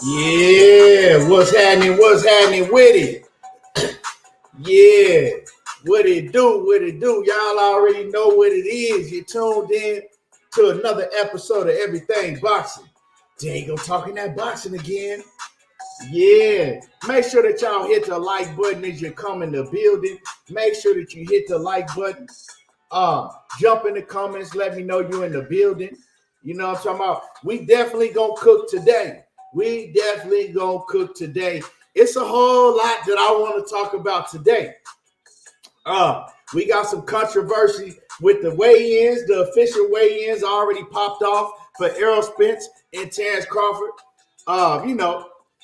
Yeah, what's happening? What's happening with it? Yeah, what it do? What it do? Y'all already know what it is. You tuned in to another episode of Everything Boxing. Diego talking that boxing again. Yeah, make sure that y'all hit the like button as you come in the building. Make sure that you hit the like button. Jump in the comments. Let me know you in the building. You know what I'm talking about? We definitely gonna cook today. We definitely gonna cook today. It's a whole lot that I want to talk about today. We got some controversy with the weigh-ins. The official weigh-ins already popped off for Errol Spence and Terence Crawford.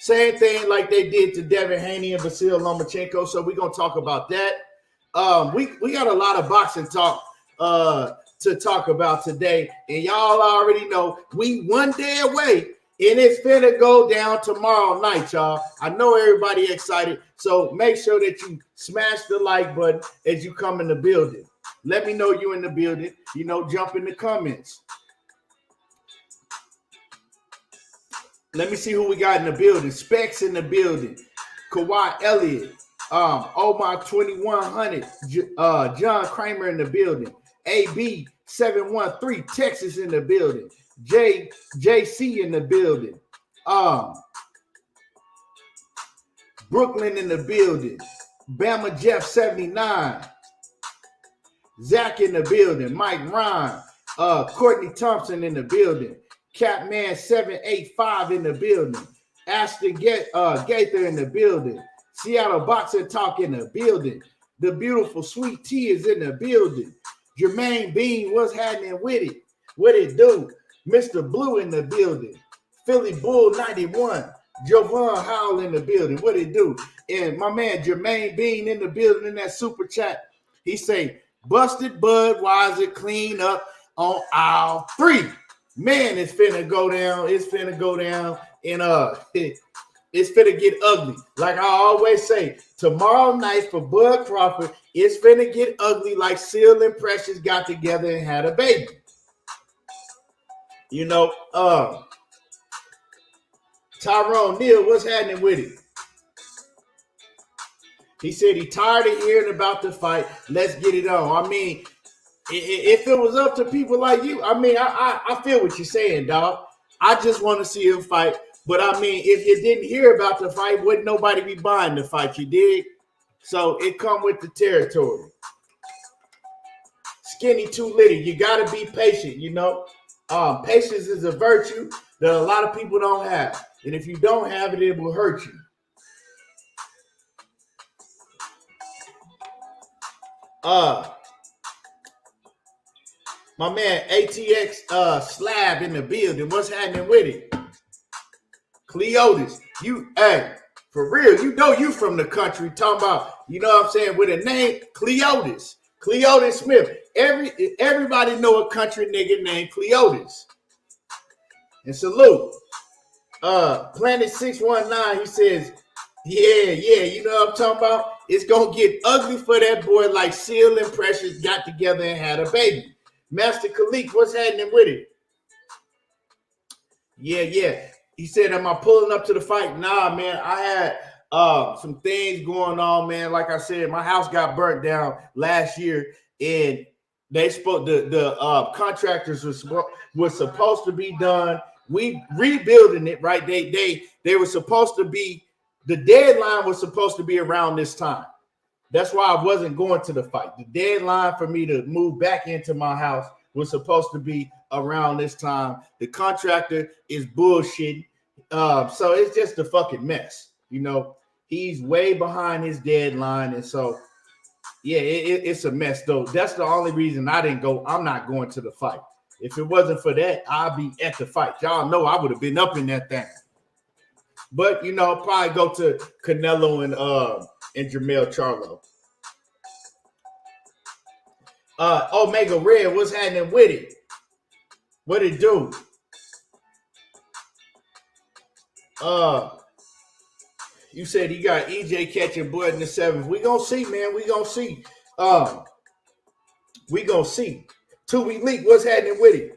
Same thing like they did to Devin Haney and Lomachenko. So we're gonna talk about that. We got a lot of boxing talk to talk about today, and y'all already know we one day away, and it's finna go down tomorrow night, y'all. I know everybody excited, so make sure that you smash the like button as you come in the building. Let me know you in the building. Jump in the comments. Let me see who we got in the building. Specs in the building. Kawhi Elliott. Omar 2100. John Kramer in the building. AB 713. Texas in the building. JC in the building. Brooklyn in the building. Bama Jeff 79. Zach in the building. Mike Ryan. Courtney Thompson in the building. Catman 785 in the building. Ashton Gaither in the building. Seattle Boxing Talk in the building. The beautiful Sweet Tea is in the building. Jermaine Bean, what's happening with it? What it do? Mr. Blue in the building. Philly Bull 91. Jovan Howell in the building. What it do? And my man Jermaine Bean in the building in that super chat. He say, busted Budweiser clean up on aisle 3. Man, it's finna go down. It's finna go down. And it's finna get ugly. Like I always say, tomorrow night for Bud Crawford, it's finna get ugly like Seal and Precious got together and had a baby. Tyrone Neal, what's happening with it? He said he tired of hearing about the fight. Let's get it on. I mean, if it was up to people like you, I feel what you're saying, dog. I just want to see him fight. But I mean, if you didn't hear about the fight, wouldn't nobody be buying the fight, you dig? So it come with the territory. Skinny too little. You got to be patient, Patience is a virtue that a lot of people don't have. And if you don't have it, it will hurt you. My man ATX Slab in the building. What's happening with it? Cleotis, for real, you from the country. Talking about, what I'm saying, with a name, Cleotis Smith. Everybody know a country nigga named Cleotis. And salute. Planet 619, he says, yeah, you know what I'm talking about? It's gonna get ugly for that boy like Seal and Precious got together and had a baby. Master Khalik, what's happening with it? Yeah. He said, am I pulling up to the fight? Nah, man. I had some things going on, man. Like I said, my house got burnt down last year, and they spoke. The contractors was supposed to be done. We rebuilding it, right? They were supposed to be. The deadline was supposed to be around this time. That's why I wasn't going to the fight. The deadline for me to move back into my house was supposed to be around this time. The contractor is bullshitting. So it's just a fucking mess. He's way behind his deadline. And so, yeah, it's a mess, though. That's the only reason I didn't go. I'm not going to the fight. If it wasn't for that, I'd be at the fight. Y'all know I would have been up in that thing. But, probably go to Canelo and Jermell Charlo. Omega Red, what's happening with it? What it do? You said he got EJ catching Bud in the 7th. We gonna see, man. We gonna see. We gonna see. Too Elite, what's happening with it?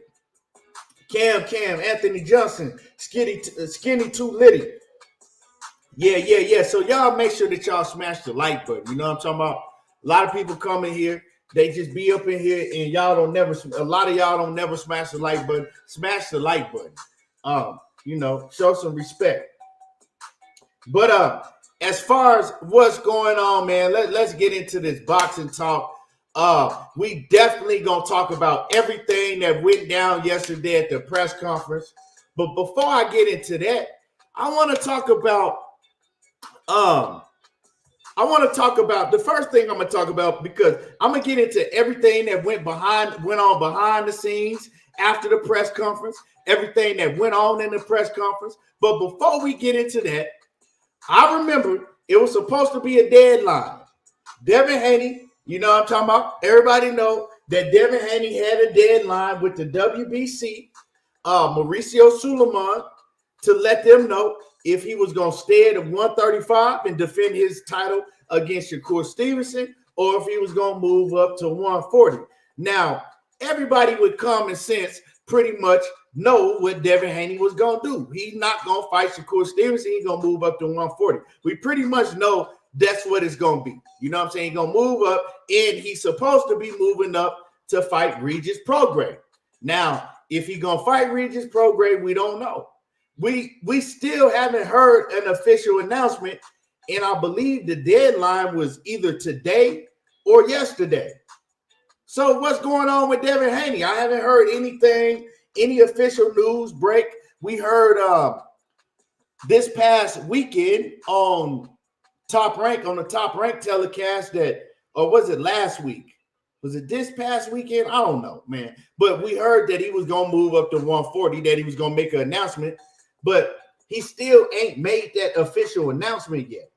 Cam, Anthony Johnson, Skinny Too Litty. Yeah. So y'all make sure that y'all smash the like button. You know what I'm talking about? A lot of people come in here, they just be up in here, and a lot of y'all don't never smash the like button. Smash the like button. Show some respect. But as far as what's going on, man, let's get into this boxing talk. We definitely gonna talk about everything that went down yesterday at the press conference. But before I get into that, I want to talk about the first thing I'm gonna talk about, because I'm gonna get into everything that went on behind the scenes after the press conference, everything that went on in the press conference. But before we get into that, I remember it was supposed to be a deadline. Devin Haney, you know what I'm talking about? Everybody know that Devin Haney had a deadline with the WBC, Mauricio Suleiman, to let them know if he was going to stay at 135 and defend his title against Shakur Stevenson, or if he was going to move up to 140. Now, everybody with common sense pretty much know what Devin Haney was going to do. He's not going to fight Shakur Stevenson. He's going to move up to 140. We pretty much know that's what it's going to be. You know what I'm saying? He's going to move up, and he's supposed to be moving up to fight Regis Prograis. Now, if he's going to fight Regis Prograis, we don't know. We still haven't heard an official announcement, and I believe the deadline was either today or yesterday. So what's going on with Devin Haney? I haven't heard anything, any official news break. We heard this past weekend on the Top Rank telecast or was it last week? Was it this past weekend? I don't know, man. But we heard that he was going to move up to 140, that he was going to make an announcement. But he still ain't made that official announcement yet.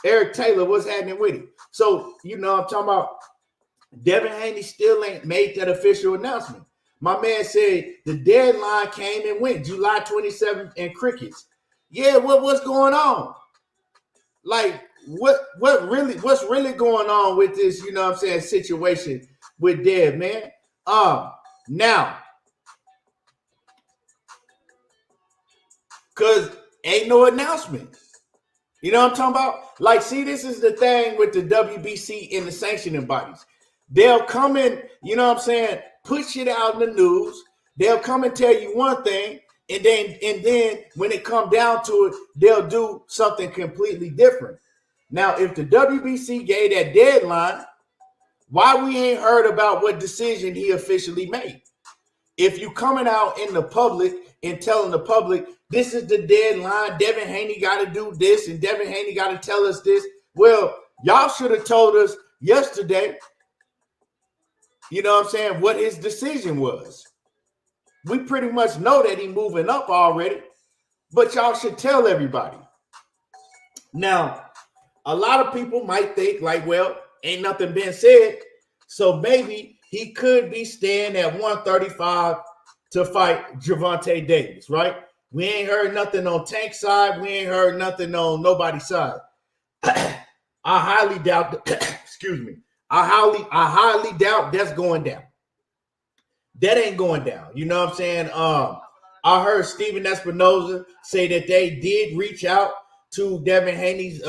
Eric Taylor, what's happening with him? So, you know, I'm talking about Devin Haney still ain't made that official announcement. My man said the deadline came and went, July 27th, and crickets. Yeah, what's going on? Like, what's really going on with this, you know what I'm saying, situation with Dev, man? Now, because ain't no announcement. You know what I'm talking about? Like, see, this is the thing with the WBC and the sanctioning bodies. They'll come in, you know what I'm saying, put shit out in the news. They'll come and tell you one thing, and then when it come down to it, they'll do something completely different. Now, if the WBC gave that deadline, why we ain't heard about what decision he officially made? If you coming out in the public and telling the public, this is the deadline, Devin Haney got to do this, and Devin Haney got to tell us this. Well, y'all should have told us yesterday, you know what I'm saying, what his decision was. We pretty much know that he moving up already, but y'all should tell everybody. Now, a lot of people might think like, well, ain't nothing been said, so maybe he could be staying at 135 to fight Gervonta Davis, right? We ain't heard nothing on Tank's side. We ain't heard nothing on nobody's side. I highly doubt, excuse me, I highly doubt that's going down. That ain't going down. You know what I'm saying? I heard Steven Espinoza say that they did reach out to Devin Haney's,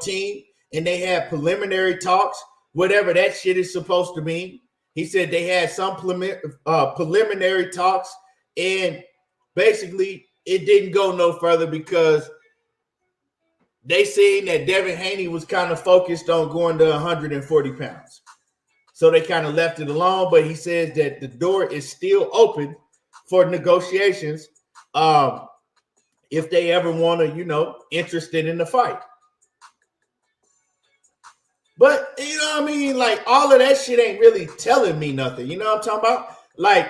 team, and they had preliminary talks, whatever that shit is supposed to mean. He said they had some preliminary talks, and basically it didn't go no further because they seen that Devin Haney was kind of focused on going to 140 pounds. So they kind of left it alone, but he says that the door is still open for negotiations if they ever want to, interested in the fight. But, you know what I mean? Like, all of that shit ain't really telling me nothing. You know what I'm talking about? Like,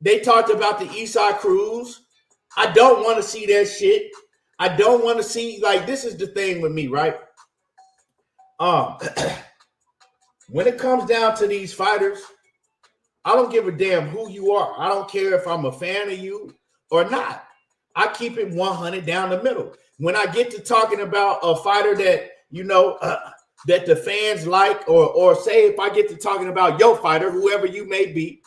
they talked about the Eastside Cruise. I don't want to see that shit. I don't want to see, like, this is the thing with me, right? When it comes down to these fighters, I don't give a damn who you are. I don't care if I'm a fan of you or not. I keep it 100 down the middle. When I get to talking about a fighter that, that the fans like, or say if I get to talking about your fighter, whoever you may be,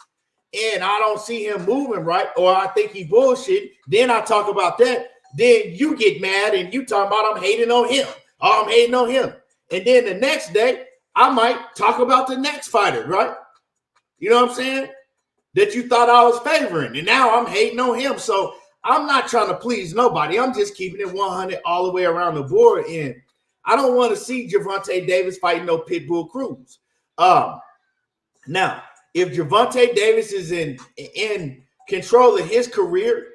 and I don't see him moving right, or I think he bullshit, then I talk about that. Then you get mad and you talk about I'm hating on him. Oh, I'm hating on him. And then the next day, I might talk about the next fighter, right? You know what I'm saying? That you thought I was favoring, and now I'm hating on him. So I'm not trying to please nobody. I'm just keeping it 100 all the way around the board. And I don't want to see Gervonta Davis fighting no Pitbull Cruz. Now, if Gervonta Davis is in control of his career,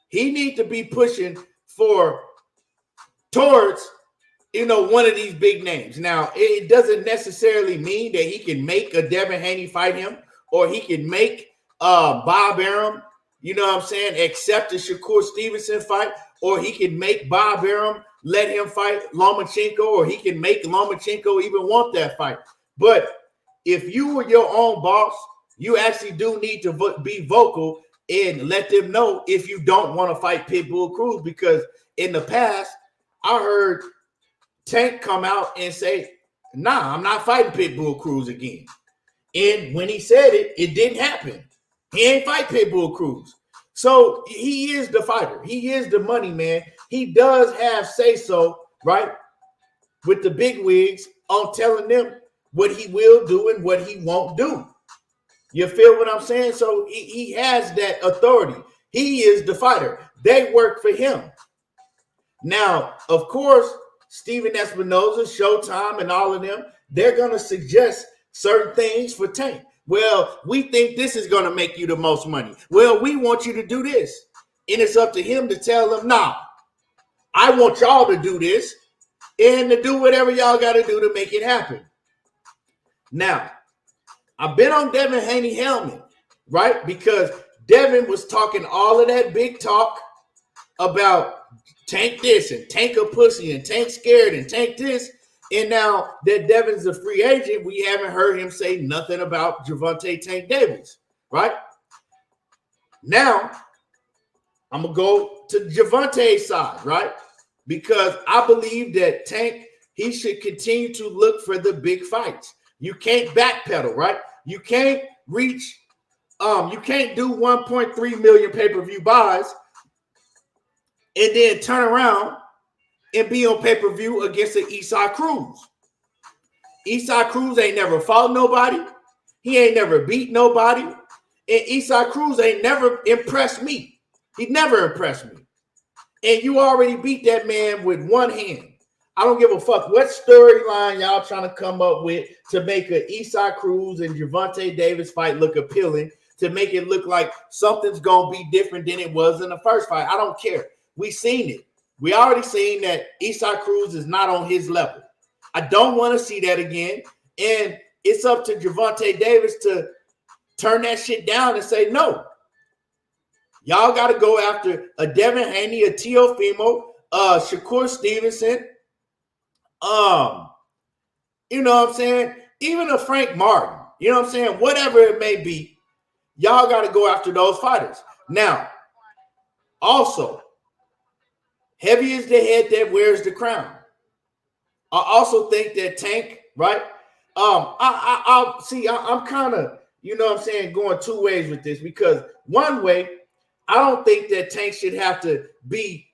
he needs to be pushing towards one of these big names. Now, it doesn't necessarily mean that he can make a Devin Haney fight him, or he can make Bob Arum, accept a Shakur Stevenson fight, or he can make Bob Arum let him fight Lomachenko, or he can make Lomachenko even want that fight. But if you were your own boss, you actually do need to be vocal and let them know if you don't want to fight Pitbull Cruz, because in the past, I heard Tank come out and say, nah, I'm not fighting Pitbull Cruz again. And when he said it, it didn't happen. He ain't fight Pitbull Cruz. So he is the fighter. He is the money man. He does have say-so, right, with the big wigs on telling them what he will do and what he won't do. You feel what I'm saying? So he has that authority. He is the fighter. They work for him. Now, of course, Steven Espinoza, Showtime, and all of them, they're going to suggest certain things for Tank. Well, we think this is going to make you the most money. Well, we want you to do this. And it's up to him to tell them, nah, I want y'all to do this and to do whatever y'all got to do to make it happen. Now, I've been on Devin Haney helmet, right? Because Devin was talking all of that big talk about Tank this and Tank a pussy and Tank scared and Tank this. And now that Devin's a free agent, we haven't heard him say nothing about Gervonta Tank Davis, right? Now, I'm going to go to Gervonta's side, right? Because I believe that Tank, he should continue to look for the big fights. You can't backpedal, right? You can't reach, you can't do 1.3 million pay-per-view buys and then turn around and be on pay-per-view against an Isai Cruz. Isai Cruz ain't never fought nobody. He ain't never beat nobody. And Isai Cruz ain't never impressed me. He never impressed me. And you already beat that man with one hand. I don't give a fuck what storyline y'all trying to come up with to make an Isai Cruz and Gervonta Davis fight look appealing, to make it look like something's going to be different than it was in the first fight. I don't care. We seen it. We already seen that Isai Cruz is not on his level. I don't want to see that again. And it's up to Gervonta Davis to turn that shit down and say, no. Y'all got to go after a Devin Haney, a Teofimo, Shakur Stevenson, you know what I'm saying? Even a Frank Martin, you know what I'm saying? Whatever it may be, y'all got to go after those fighters. Now, also, heavy is the head that wears the crown. I also think that Tank, right? I'm kind of, you know what I'm saying, going two ways with this, because one way, I don't think that Tank should have to be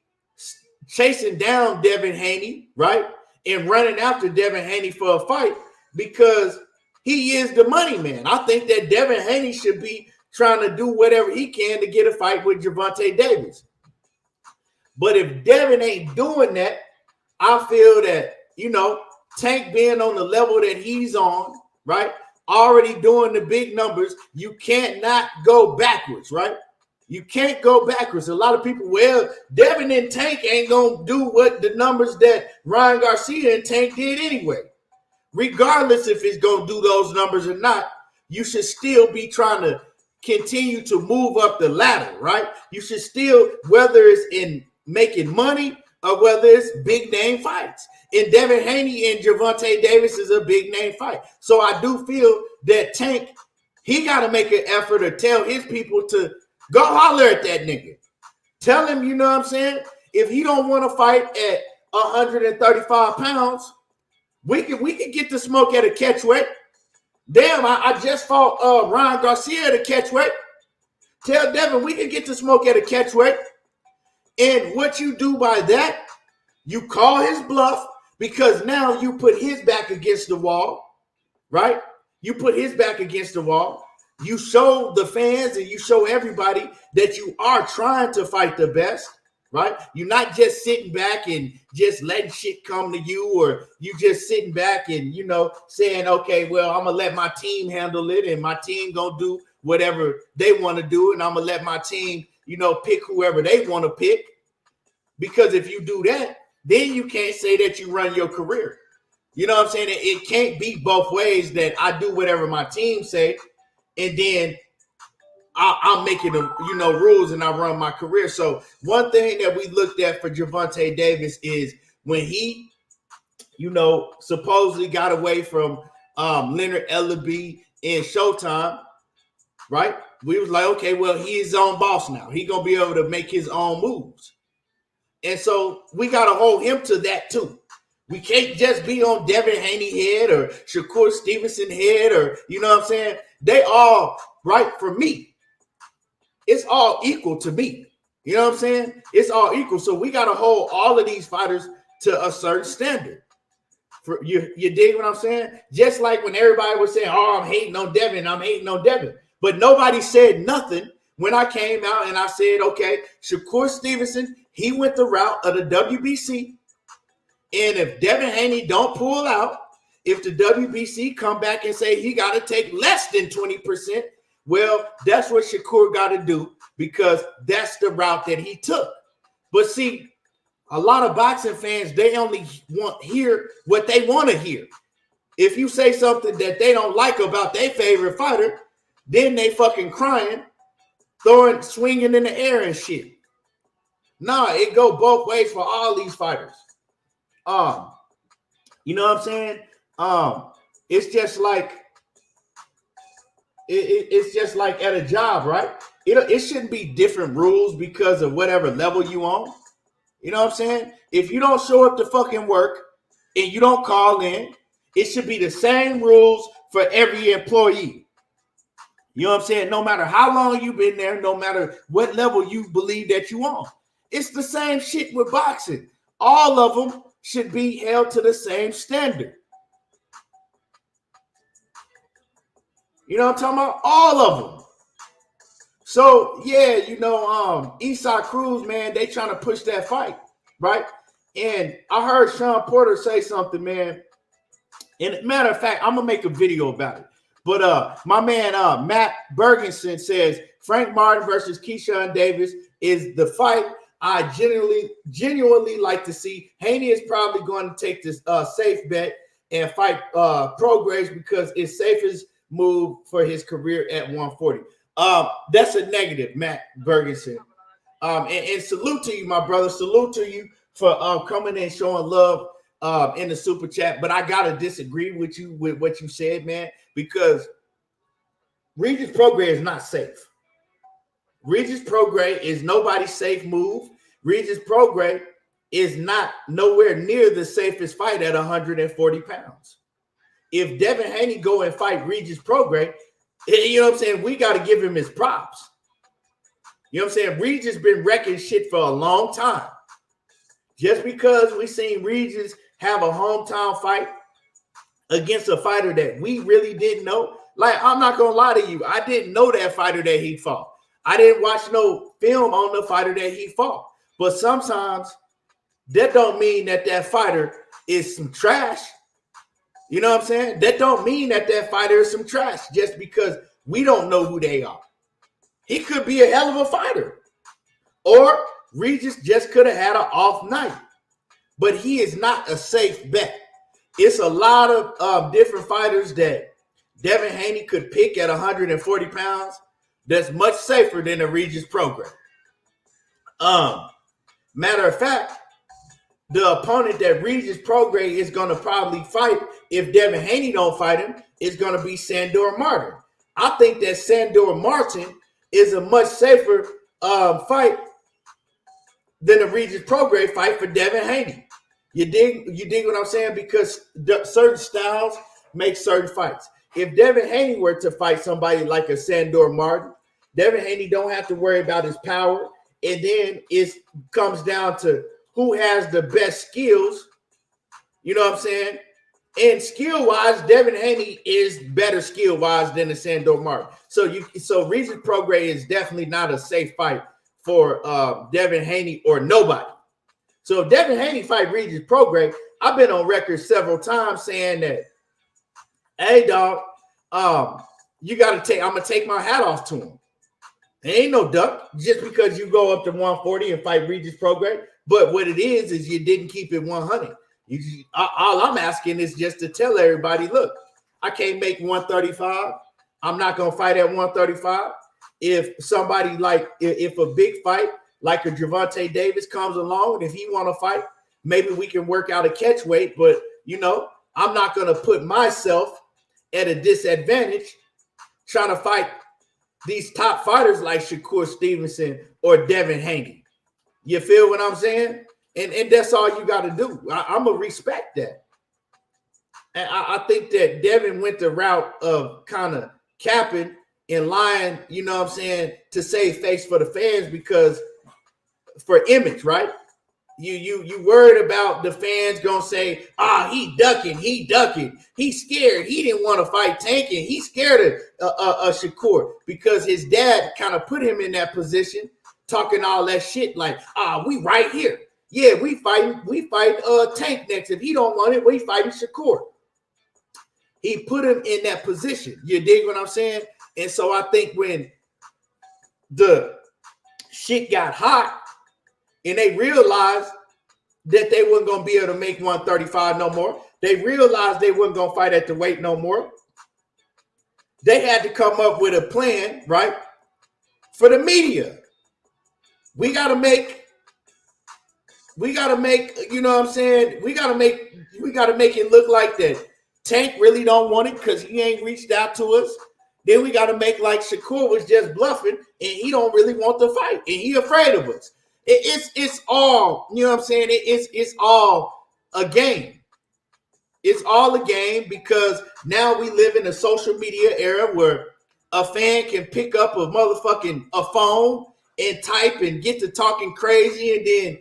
chasing down Devin Haney, right? And running after Devin Haney for a fight, because he is the money man. I think that Devin Haney should be trying to do whatever he can to get a fight with Gervonta Davis. But if Devin ain't doing that, I feel that, Tank being on the level that he's on, right, already doing the big numbers, you can't not go backwards, right? You can't go backwards. A lot of people, well, Devin and Tank ain't going to do what the numbers that Ryan Garcia and Tank did anyway. Regardless if it's going to do those numbers or not, you should still be trying to continue to move up the ladder, right? You should still, whether it's in making money or whether it's big name fights. And Devin Haney and Gervonta Davis is a big name fight. So I do feel that Tank, he got to make an effort to tell his people to go holler at that nigga. Tell him, you know what I'm saying? If he don't want to fight at 135 pounds, we could get the smoke at a catch weight. Damn, I just fought Ryan Garcia at a catchweight. Tell Devin we can get to smoke at a catchweight. And what you do by that, you call his bluff because now you put his back against the wall, right? You put his back against the wall. You show the fans and you show everybody that you are trying to fight the best, right? You're not just sitting back and just letting shit come to you, or you just sitting back and, you know, saying, okay, well, I'm going to let my team handle it and my team going to do whatever they want to do. And I'm going to let my team, you know, pick whoever they want to pick. Because if you do that, then you can't say that you run your career. You know what I'm saying? It can't be both ways, that I do whatever my team say and then I'm making the, you know, rules and I run my career. So one thing that we looked at for Gervonta Davis is when he, you know, supposedly got away from Leonard Ellaby in Showtime, right? We was like, okay, well, he's his own boss now. He's going to be able to make his own moves. And so we got to hold him to that too. We can't just be on Devin Haney head or Shakur Stevenson head, or, you know what I'm saying? They all, right, for me, it's all equal to me. You know what I'm saying? It's all equal. So we got to hold all of these fighters to a certain standard. For you dig what I'm saying? Just like when everybody was saying, oh, I'm hating on Devin. But nobody said nothing when I came out and I said, okay, Shakur Stevenson, he went the route of the WBC. And if Devin Haney don't pull out, if the WBC come back and say he got to take less than 20%, well, that's what Shakur got to do, because that's the route that he took. But see, a lot of boxing fans, they only want hear what they want to hear. If you say something that they don't like about their favorite fighter, then they fucking crying, swinging in the air and shit. Nah, it go both ways for all these fighters. You know what I'm saying? It's just like it's just like at a job, right? It shouldn't be different rules because of whatever level you on. You know what I'm saying? If you don't show up to fucking work and you don't call in, it should be the same rules for every employee. You know what I'm saying? No matter how long you've been there, no matter what level you believe that you on. It's the same shit with boxing. All of them should be held to the same standard. You know what I'm talking about? All of them. So, yeah, you know, Eastside Cruz, man, they trying to push that fight, right? And I heard Sean Porter say something, man. And matter of fact, I'm going to make a video about it. But my man Matt Bergenson says Frank Martin versus Keyshawn Davis is the fight I genuinely like to see. Haney is probably going to take this safe bet and fight Prograis because it's safest move for his career at 140. That's a negative, Matt Bergenson. And salute to you, my brother. Salute to you for coming and showing love in the super chat. But I gotta disagree with you with what you said, man, because Regis Prograis is not safe. Regis Prograis is nobody's safe move. Regis Prograis is not nowhere near the safest fight at 140 pounds. If Devin Haney go and fight Regis Prograis, you know what I'm saying, we got to give him his props. You know what I'm saying? Regis been wrecking shit for a long time. Just because we seen Regis have a hometown fight against a fighter that we really didn't know. Like, I'm not going to lie to you. I didn't know that fighter that he fought. I didn't watch no film on the fighter that he fought. But sometimes that don't mean that that fighter is some trash. You know what I'm saying? That don't mean that that fighter is some trash just because we don't know who they are. He could be a hell of a fighter. Or Regis just could have had an off night. But he is not a safe bet. It's a lot of different fighters that Devin Haney could pick at 140 pounds that's much safer than a Regis Prograis. Matter of fact, the opponent that Regis Prograis is going to probably fight if Devin Haney don't fight him is going to be Sandor Martin. I think that Sandor Martin is a much safer fight than a Regis Prograis fight for Devin Haney. You dig what I'm saying? Because certain styles make certain fights. if Devin Haney were to fight somebody like a Sandor Martin, Devin Haney don't have to worry about his power. And then it comes down to who has the best skills. You know what I'm saying? And skill-wise, Devin Haney is better skill-wise than the Sandor Martin. So Regis Prograis is definitely not a safe fight for Devin Haney or nobody. So if Devin Haney fight Regis Prograis, I've been on record several times saying that, hey, dog, you got to I'm going to take my hat off to him. There ain't no duck just because you go up to 140 and fight Regis Prograis. But what it is you didn't keep it 100. All I'm asking is just to tell everybody, look, I can't make 135. I'm not going to fight at 135. If somebody if a big fight like a Gervonta Davis comes along, and if he want to fight, maybe we can work out a catch weight. But, I'm not going to put myself at a disadvantage trying to fight these top fighters like Shakur Stevenson or Devin Haney. You feel what I'm saying? And that's all you got to do. I'm going to respect that. And I think that Devin went the route of kind of capping and lying, you know what I'm saying, to save face for the fans because for image, right? You worried about the fans gonna say, he ducking, he's scared, he didn't want to fight Tank, and he's scared of Shakur because his dad kind of put him in that position, talking all that shit like, we right here. Yeah, we fight Tank next. If he don't want it, we fighting Shakur. He put him in that position. You dig what I'm saying? And so I think when the shit got hot and they realized that they weren't going to be able to make 135 no more, they realized they weren't going to fight at the weight no more, they had to come up with a plan, right, for the media. We got to make, you know what I'm saying? We got to make it look like that Tank really don't want it because he ain't reached out to us. Then we got to make like Shakur was just bluffing and he don't really want to fight and he afraid of us. It's all, you know what I'm saying? It's all a game. It's all a game because now we live in a social media era where a fan can pick up a phone and type and get to talking crazy, and then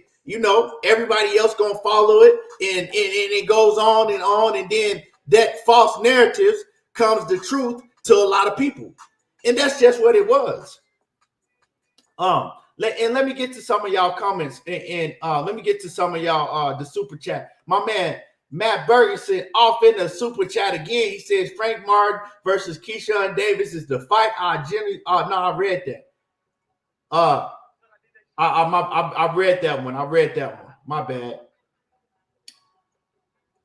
everybody else gonna follow it, and it goes on, and then that false narrative comes the truth to a lot of people, and that's just what it was. Let me get to some of y'all comments, and let me get to some of y'all the super chat. My man Matt Bergenson off in the super chat again. He says Frank Martin versus Keyshawn Davis is the fight. I read that. I read that one. My bad.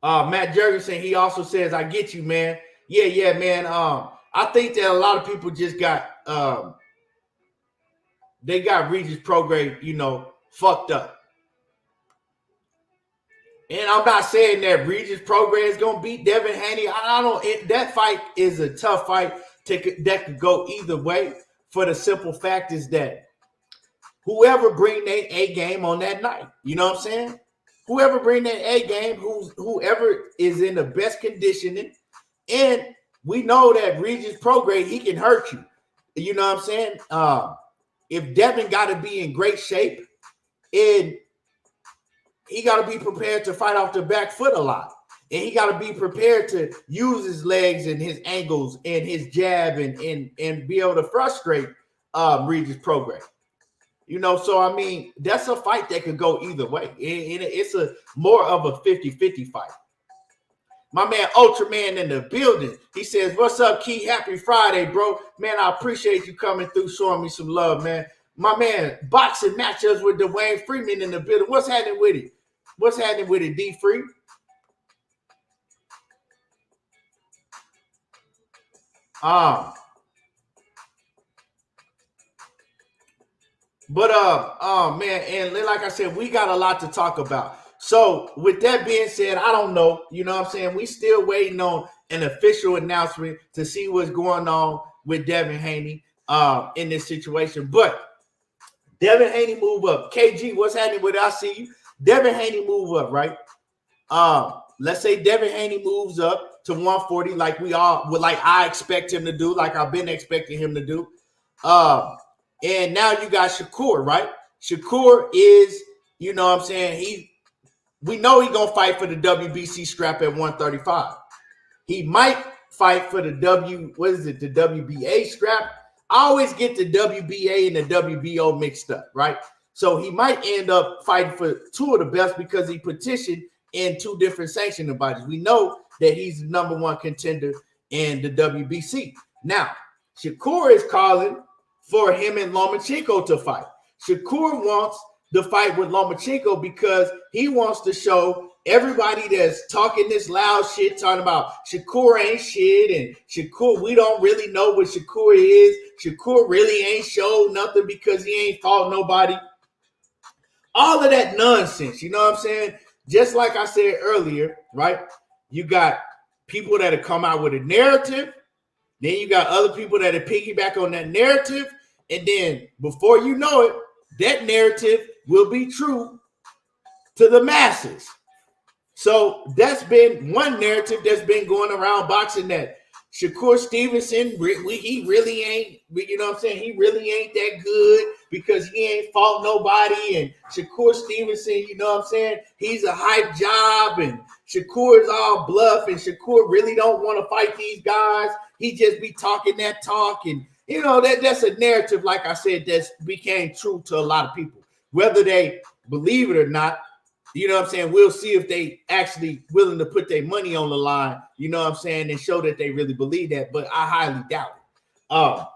Matt Jurgensen, he also says, I get you, man. Yeah, man. I think that a lot of people just got they got Regis Prograis, fucked up. And I'm not saying that Regis Prograis is gonna beat Devin Haney. That fight is a tough fight that could go either way. For the simple fact is that whoever bring their A game on that night, you know what I'm saying? Whoever bring their A game, whoever is in the best conditioning, and we know that Regis Prograis, he can hurt you. You know what I'm saying? If Devin got to be in great shape, and he got to be prepared to fight off the back foot a lot, and he got to be prepared to use his legs and his angles and his jab and be able to frustrate Regis Prograis. So I mean, that's a fight that could go either way. It's a more of a 50-50 fight. My man Ultraman in the building. He says, what's up, Key? Happy Friday, bro. Man, I appreciate you coming through, showing me some love, man. My man, boxing matchups with Dwayne Freeman in the building. What's happening with it? What's happening with it, D Free? Man, and like I said, we got a lot to talk about. So with that being said, I don't know. You know what I'm saying? We still waiting on an official announcement to see what's going on with Devin Haney in this situation. But Devin Haney move up. KG, what's happening with it? I see you. Devin Haney move up, right? let's say Devin Haney moves up to 140 like I expect him to do, like I've been expecting him to do. And now you got Shakur, right? Shakur is, you know what I'm saying, we know he's going to fight for the WBC strap at 135. He might fight for the the WBA strap. I always get the WBA and the WBO mixed up, right? So he might end up fighting for two of the belts because he petitioned in two different sanctioning bodies. We know that he's the number one contender in the WBC. Now, Shakur is calling for him and Lomachenko to fight. Shakur wants the fight with Lomachenko because he wants to show everybody that's talking this loud shit, talking about Shakur ain't shit and Shakur, we don't really know what Shakur is. Shakur really ain't showed nothing because he ain't fought nobody. All of that nonsense, you know what I'm saying? Just like I said earlier, right? You got people that have come out with a narrative. Then you got other people that have piggyback on that narrative. And then before you know it, that narrative will be true to the masses. So that's been one narrative that's been going around boxing, that Shakur Stevenson, he really ain't, you know what I'm saying? He really ain't that good because he ain't fought nobody. And Shakur Stevenson, you know what I'm saying? He's a hype job and Shakur is all bluff and Shakur really don't want to fight these guys. He just be talking that talk. And, you know, that's a narrative, like I said, that's became true to a lot of people. Whether they believe it or not, you know what I'm saying? We'll see if they actually willing to put their money on the line, you know what I'm saying, and show that they really believe that. But I highly doubt it.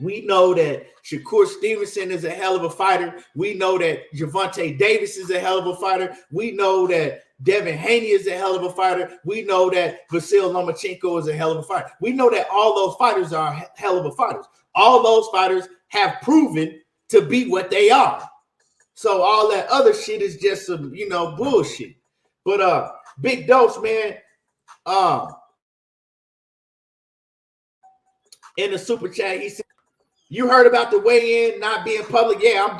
We know that Shakur Stevenson is a hell of a fighter. We know that Gervonta Davis is a hell of a fighter. We know that Devin Haney is a hell of a fighter. We know that Vasyl Lomachenko is a hell of a fighter. We know that all those fighters are hell of a fighters. All those fighters have proven to be what they are. So all that other shit is just some, you know, bullshit. But Big Dose, man, in the super chat, he said, you heard about the weigh-in not being public? Yeah, I'm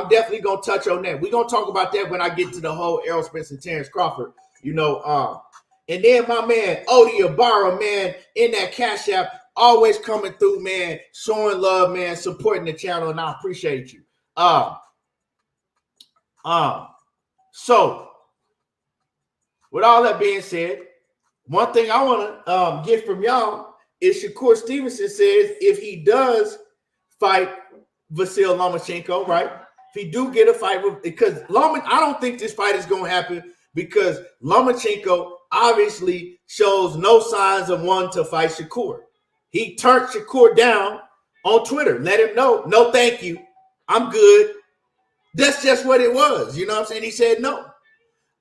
definitely gonna touch on that. We're gonna talk about that when I get to the whole Errol Spence and Terence Crawford, you know. And then my man Odie Ibarra, man, in that Cash App, always coming through, man, showing love, man, supporting the channel, and I appreciate you. So with all that being said, one thing I want to get from y'all is Shakur Stevenson says if he does fight Vasyl Lomachenko, right? If he do get a fight with, because I don't think this fight is going to happen because Lomachenko obviously shows no signs of wanting to fight Shakur. He turned Shakur down on Twitter. Let him know, no, thank you. I'm good. That's just what it was. You know what I'm saying? He said no.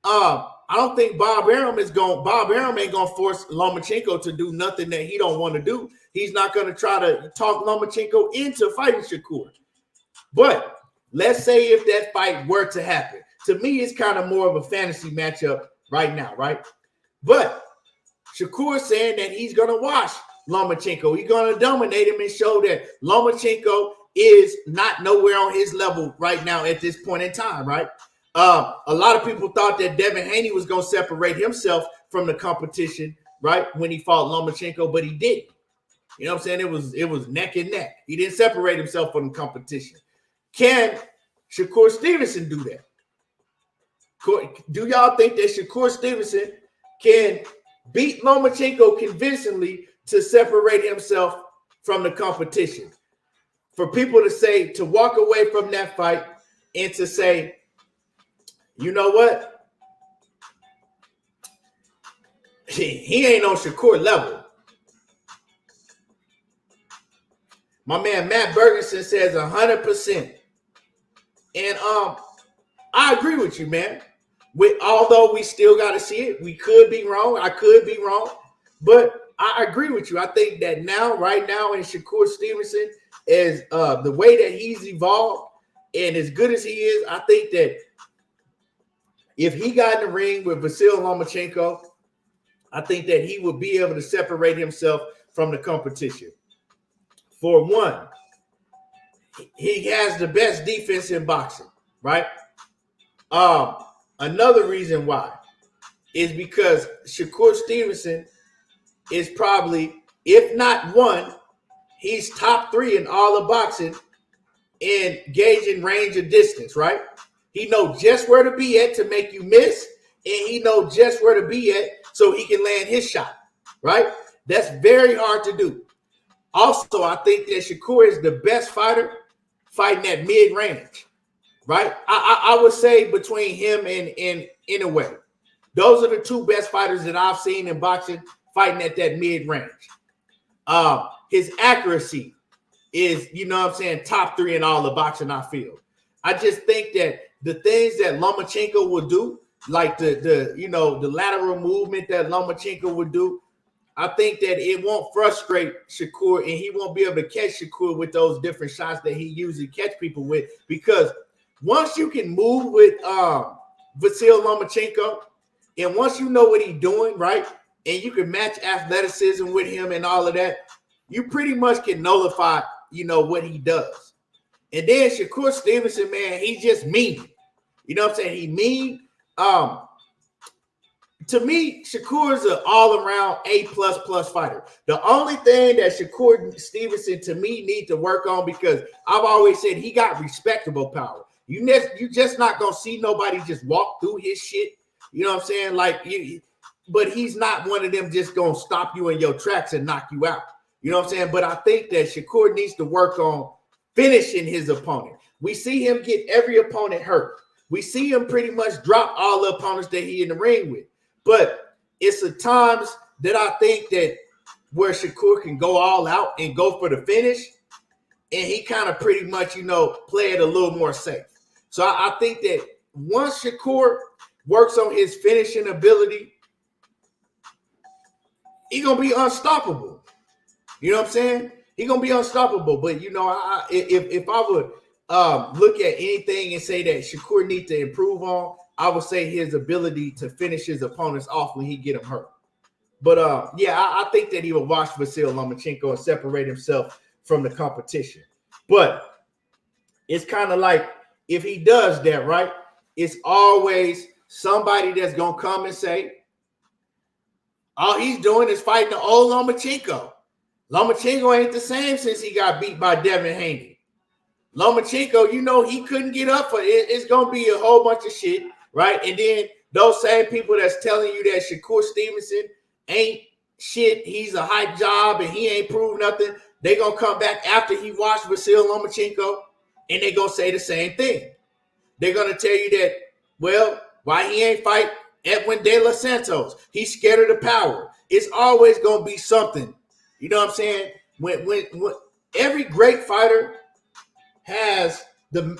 I don't think Bob Arum ain't gonna force Lomachenko to do nothing that he don't want to do. He's not gonna try to talk Lomachenko into fighting Shakur. But let's say if that fight were to happen, to me, it's kind of more of a fantasy matchup right now, right? But Shakur is saying that he's gonna wash Lomachenko. He's gonna dominate him and show that Lomachenko is not nowhere on his level right now at this point in time, right? A lot of people thought that Devin Haney was going to separate himself from the competition, right, when he fought Lomachenko, but he didn't. You know what I'm saying? It was neck and neck. He didn't separate himself from the competition. Can Shakur Stevenson do that? Do y'all think that Shakur Stevenson can beat Lomachenko convincingly to separate himself from the competition? For people to say, to walk away from that fight and to say, you know what? He ain't on Shakur level. My man Matt Bergenson says 100%. And I agree with you, man. Although we still got to see it, we could be wrong. I could be wrong, but I agree with you. I think that right now, in Shakur Stevenson, as the way that he's evolved and as good as he is, I think that if he got in the ring with Vasyl Lomachenko, I think that he would be able to separate himself from the competition. For one, he has the best defense in boxing, right? Another reason why is because Shakur Stevenson is probably, if not one, he's top 3 in all of boxing in gauging range of distance, right? He knows just where to be at to make you miss, and he knows just where to be at so he can land his shot, right? That's very hard to do. Also, I think that Shakur is the best fighter fighting at mid-range, right? I would say between him and Inoue. Those are the 2 best fighters that I've seen in boxing fighting at that mid-range. His accuracy is, you know what I'm saying, top 3 in all the boxing, I feel. I just think that the things that Lomachenko will do, like the lateral movement that Lomachenko would do, I think that it won't frustrate Shakur, and he won't be able to catch Shakur with those different shots that he usually catch people with. Because once you can move with Vasyl Lomachenko, and once you know what he's doing, right, and you can match athleticism with him and all of that, you pretty much can nullify, what he does. And then Shakur Stevenson, man, he's just mean. You know what I'm saying? He mean. To me, Shakur is an all-around A++ fighter. The only thing that Shakur Stevenson, to me, need to work on, because I've always said he got respectable power. You just not going to see nobody just walk through his shit. You know what I'm saying? But he's not one of them just going to stop you in your tracks and knock you out. You know what I'm saying? But I think that Shakur needs to work on finishing his opponent. We see him get every opponent hurt. We see him pretty much drop all the opponents that he in the ring with. But it's the times that I think that where Shakur can go all out and go for the finish, and he kind of pretty much, play it a little more safe. So I think that once Shakur works on his finishing ability, he's going to be unstoppable. You know what I'm saying? He's going to be unstoppable. But, if I would look at anything and say that Shakur needs to improve on, I would say his ability to finish his opponents off when he get them hurt. But, I think that he will watch Vasyl Lomachenko and separate himself from the competition. But it's kind of like, if he does that, right, it's always somebody that's going to come and say, all he's doing is fighting the old Lomachenko. Lomachenko ain't the same since he got beat by Devin Haney. Lomachenko, he couldn't get up for it. It's going to be a whole bunch of shit, right? And then those same people that's telling you that Shakur Stevenson ain't shit, he's a hype job and he ain't proved nothing, they going to come back after he watched Vasyl Lomachenko and they going to say the same thing. They're going to tell you that, well, why he ain't fight Edwin De Los Santos? He's scared of the power. It's always going to be something. You know what I'm saying? When every great fighter has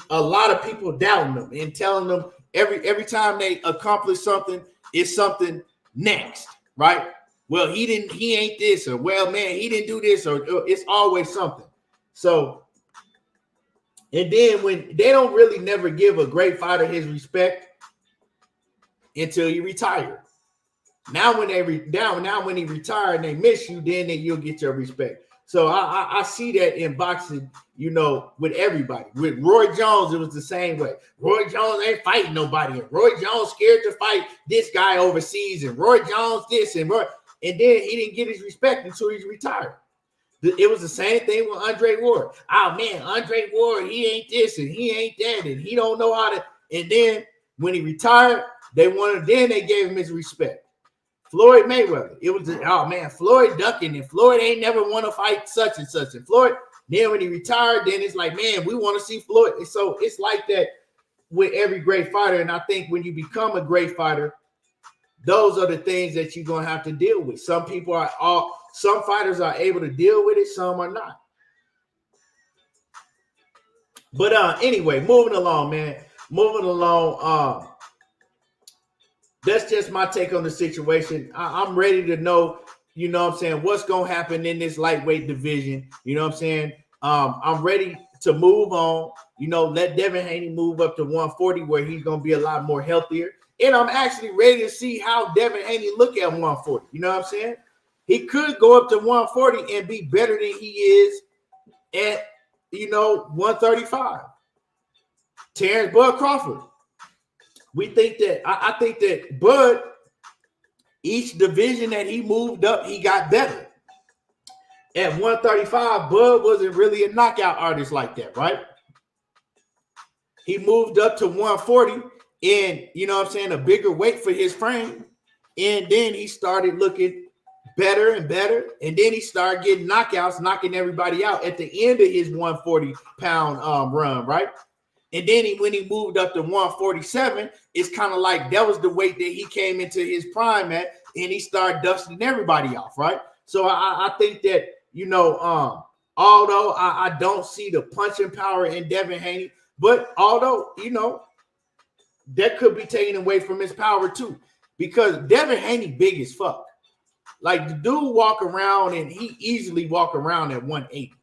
a lot of people doubting them and telling them every time they accomplish something, it's something next, right? Well, he ain't this, or well, man, he didn't do this, or it's always something. So, and then when they don't really never give a great fighter his respect until you retire. Now when when he retired and they miss you, then you'll get your respect. So I see that in boxing, with everybody. With Roy Jones, it was the same way. Roy Jones ain't fighting nobody. And Roy Jones scared to fight this guy overseas, and Roy Jones this, and then he didn't get his respect until he's retired. It was the same thing with Andre Ward. Oh man, Andre Ward, he ain't this and he ain't that, and he don't know how to. And then when he retired, they gave him his respect. Floyd Mayweather, it was, Floyd ducking, and Floyd ain't never want to fight such and such. And Floyd, then when he retired, then it's like, man, we want to see Floyd. And so it's like that with every great fighter. And I think when you become a great fighter, those are the things that you're going to have to deal with. Some fighters are able to deal with it, some are not. But anyway, moving along, man. That's just my take on the situation. I'm ready to know, what's going to happen in this lightweight division. You know what I'm saying? I'm ready to move on, let Devin Haney move up to 140 where he's going to be a lot more healthier. And I'm actually ready to see how Devin Haney look at 140. You know what I'm saying? He could go up to 140 and be better than he is at, 135. Terence Crawford. we think that I think that Bud, each division that he moved up, he got better. At 135, Bud wasn't really a knockout artist like that, right? He moved up to 140 and, you know what I'm saying, a bigger weight for his frame. And then he started looking better and better. And then he started getting knockouts, knocking everybody out at the end of his 140-pound run, right? And then when he moved up to 147, it's kind of like that was the weight that he came into his prime at, and he started dusting everybody off, right? So I think that, you know, although I don't see the punching power in Devin Haney, but although, you know, that could be taken away from his power too, because Devin Haney big as fuck. Like the dude walk around and he easily walk around at 180.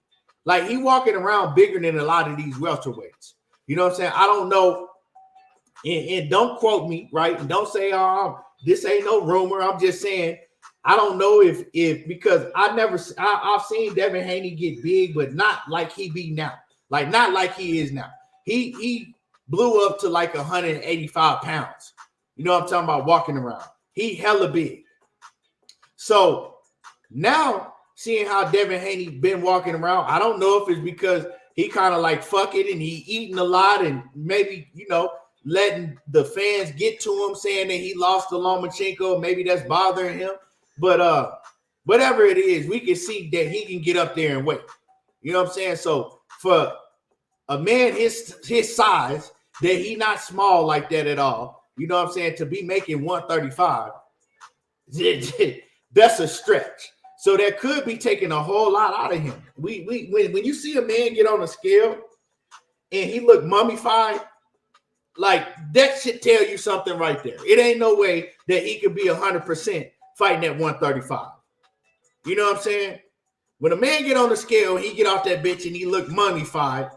Like he walking around bigger than a lot of these welterweights. You know what I'm saying? I don't know. And don't quote me, right? And don't say, this ain't no rumor. I'm just saying, I don't know if because I've seen Devin Haney get big, but not like he be now. Like not like he is now. He blew up to like 185 pounds. You know what I'm talking about, walking around. He hella big. So now seeing how Devin Haney been walking around, I don't know if it's because he kind of like fuck it and he eating a lot and maybe, you know, letting the fans get to him saying that he lost to Lomachenko. Maybe that's bothering him. But whatever it is, we can see that he can get up there and weight. You know what I'm saying? So for a man his size, that he not small like that at all, you know what I'm saying, to be making 135, that's a stretch. So that could be taking a whole lot out of him. When you see a man get on a scale and he look mummified, like that should tell you something right there. It ain't no way that he could be 100% fighting at 135. You know what I'm saying? When a man get on the scale and he get off that bitch and he look mummified,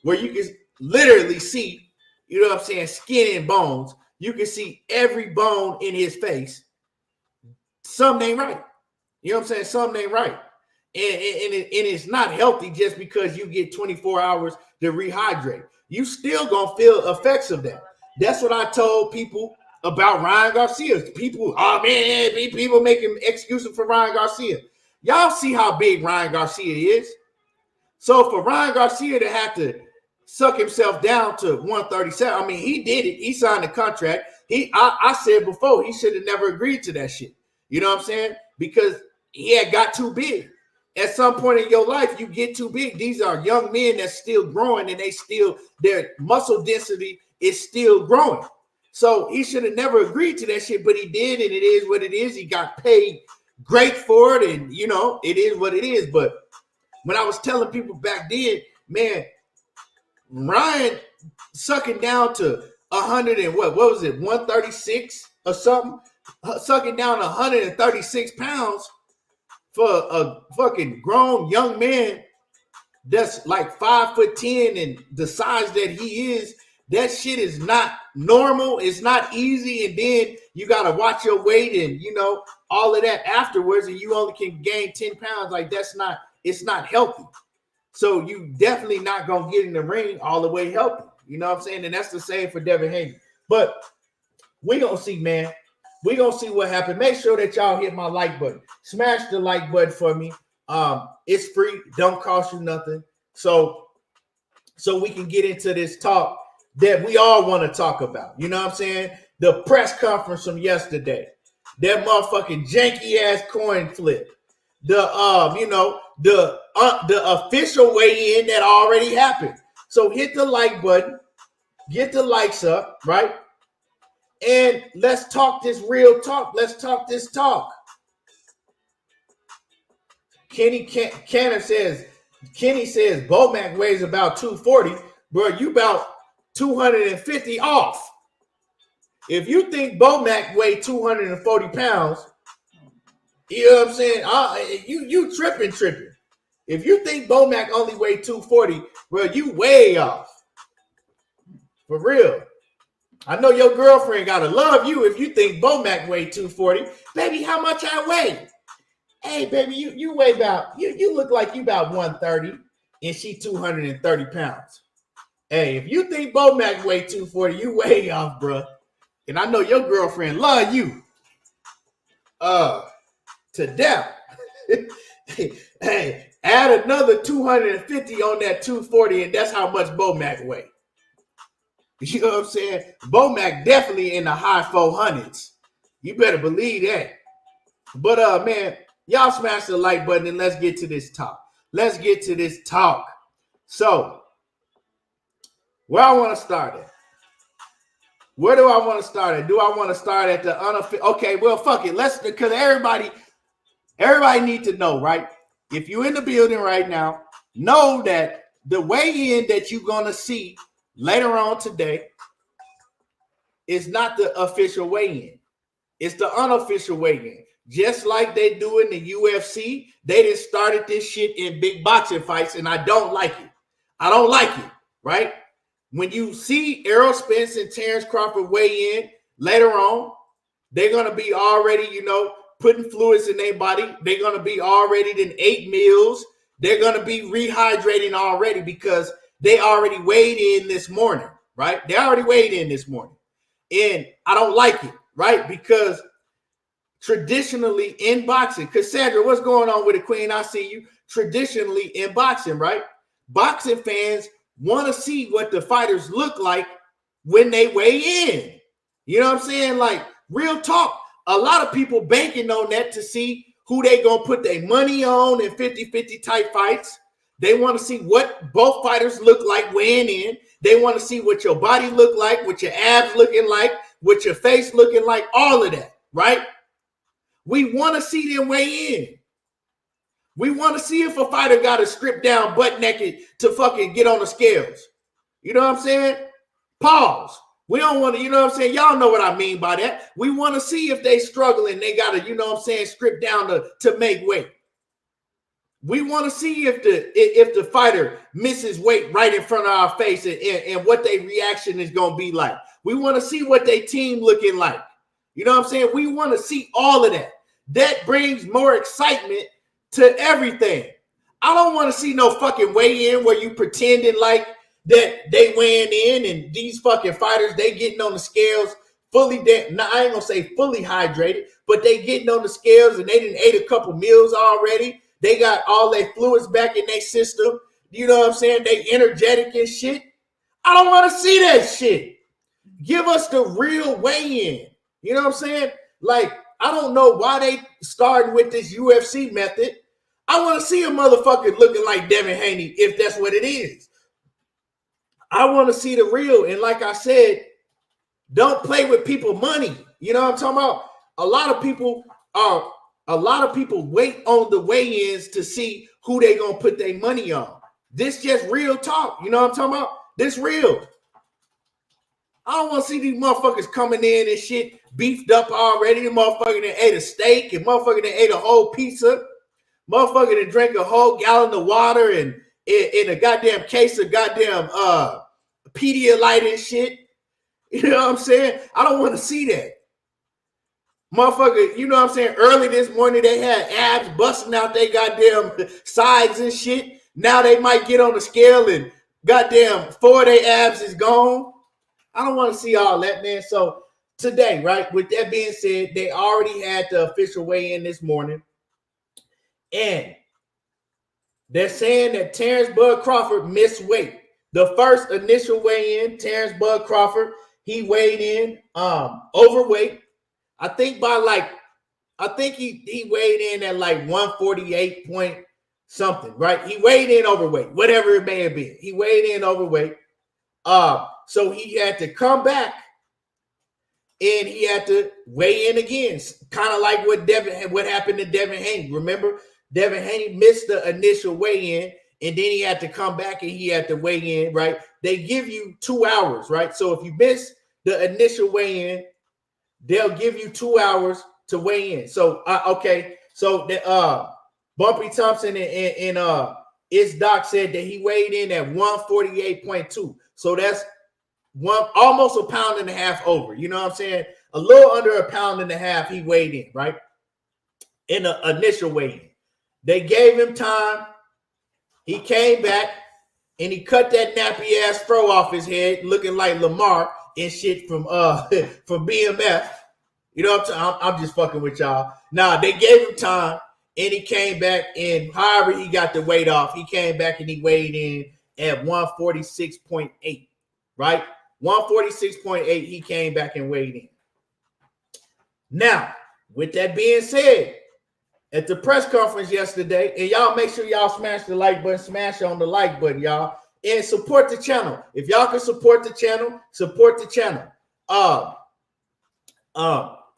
where you can literally see, you know what I'm saying, skin and bones, you can see every bone in his face. Something ain't right. You know what I'm saying? Something ain't right. And it's not healthy just because you get 24 hours to rehydrate. You still gonna feel effects of that. That's what I told people about Ryan Garcia. People making excuses for Ryan Garcia. Y'all see how big Ryan Garcia is. So for Ryan Garcia to have to suck himself down to 137, I mean, he did it. He signed a contract. I said before, he should have never agreed to that shit. You know what I'm saying? Because he had got too big. At some point in your life, you get too big. These are young men that's still growing, and their muscle density is still growing. So he should have never agreed to that shit, but he did, and it is what it is. He got paid great for it, and you know, it is what it is. But when I was telling people back then, man, Ryan sucking down to 100 and what was it, 136 or something, sucking down 136 pounds for a fucking grown young man that's like 5'10" and the size that he is. That shit is not normal. It's not easy. And then you got to watch your weight and, you know, all of that afterwards. And you only can gain 10 pounds. Like it's not healthy. So you definitely not going to get in the ring all the way healthy. You know what I'm saying? And that's the same for Devin Haney. But we going to see, man. We going to see what happens. Make sure that y'all hit my like button. Smash the like button for me. It's free. Don't cost you nothing. So we can get into this talk that we all want to talk about. You know what I'm saying? The press conference from yesterday. That motherfucking janky ass coin flip. The official weigh-in that already happened. So hit the like button. Get the likes up, right? And let's talk this real talk. Let's talk this talk. Kenny says Bomac weighs about 240. Bro, you about 250 off. If you think Bomac weighed 240 pounds, you know what I'm saying? You tripping. If you think Bomac only weighed 240, bro, you way off. For real. I know your girlfriend gotta love you if you think Bomac weighed 240. Baby, how much I weigh? Hey, baby, you weigh about, you look like you about 130 and she 230 pounds. Hey, if you think Bomac weighed 240, you way off, bro. and I know your girlfriend love you to death. Hey, add another 250 on that 240, and that's how much Bomac weigh. You know what I'm saying? Bomac definitely in the high 400s. You better believe that. But man, y'all smash the like button and let's get to this talk. Let's get to this talk. So, where I want to start at? Where do I want to start at? Do I want to start at the unofficial? Okay, well, fuck it. Let's, because everybody need to know, right? If you're in the building right now, know that the weigh-in that you're going to see later on today is not the official weigh-in. It's the unofficial weigh-in. Just like they do in the UFC, they just started this shit in big boxing fights, and I don't like it. I don't like it, right? When you see Errol Spence and Terence Crawford weigh in later on, they're going to be already, putting fluids in their body. They're going to be already in 8 meals. They're going to be rehydrating already because they already weighed in this morning, right? They already weighed in this morning. And I don't like it, right? Because traditionally in boxing, Cassandra, what's going on with the queen? I see you. Traditionally in boxing, right? Boxing fans want to see what the fighters look like when they weigh in. You know what I'm saying? Like, real talk. A lot of people banking on that to see who they going to put their money on in 50-50 type fights. They want to see what both fighters look like weighing in. They want to see what your body look like, what your abs looking like, what your face looking like, all of that, right? We want to see them weigh in. We want to see if a fighter got to strip down butt naked to fucking get on the scales. You know what I'm saying? Pause. We don't want to, you know what I'm saying? Y'all know what I mean by that. We want to see if they struggling. They got to, you know what I'm saying, strip down to make weight. We want to see if the fighter misses weight right in front of our face and what their reaction is going to be like. We want to see what their team looking like. You know what I'm saying? We want to see all of that. That brings more excitement to everything. I don't want to see no fucking weigh-in where you pretending like that they weighing in and these fucking fighters, they getting on the scales fully, I ain't gonna say fully hydrated, but they getting on the scales and they done ate a couple meals already. They got all their fluids back in their system. You know what I'm saying? They energetic and shit. I don't want to see that shit. Give us the real weigh-in. You know what I'm saying? Like, I don't know why they started with this UFC method. I want to see a motherfucker looking like Devin Haney if that's what it is. I want to see the real. And like I said, don't play with people money. You know what I'm talking about? A lot of people wait on the weigh-ins to see who they gonna put their money on. This just real talk. You know what I'm talking about? This real. I don't want to see these motherfuckers coming in and shit beefed up already. The motherfucker that ate a steak and motherfucker that ate a whole pizza. Motherfucker that drank a whole gallon of water and in a goddamn case of goddamn Pedialyte and shit. You know what I'm saying? I don't want to see that. Motherfucker, you know what I'm saying? Early this morning, they had abs busting out their goddamn sides and shit. Now they might get on the scale and goddamn 4 of their abs is gone. I don't want to see all that, man. So today, right, with that being said, they already had the official weigh-in this morning. And they're saying that Terence Bud Crawford missed weight. The first initial weigh-in, Terence Bud Crawford, he weighed in overweight. I think he weighed in at like 148 point something, right? He weighed in overweight, whatever it may have been. He weighed in overweight. So he had to come back and he had to weigh in again. Kind of like what happened to Devin Haney. Remember, Devin Haney missed the initial weigh-in and then he had to come back and he had to weigh in, right? They give you 2 hours, right? So if you miss the initial weigh-in, they'll give you 2 hours to weigh in. So, okay. So the Bumpy Thompson and Doc said that he weighed in at 148.2. So that's almost a pound and a half over. You know what I'm saying? A little under a pound and a half he weighed in, right? In the initial weigh-in. They gave him time. He came back and he cut that nappy ass fro off his head, looking like Lamar and shit from from BMF. You know what I'm just fucking with y'all. Nah, they gave him time, and he came back, and however he got the weight off, he came back and he weighed in at 146.8, right? 146.8, he came back and weighed in. Now, with that being said, at the press conference yesterday, and y'all make sure y'all smash the like button, smash on the like button, y'all, and support the channel. If y'all can support the channel, support the channel.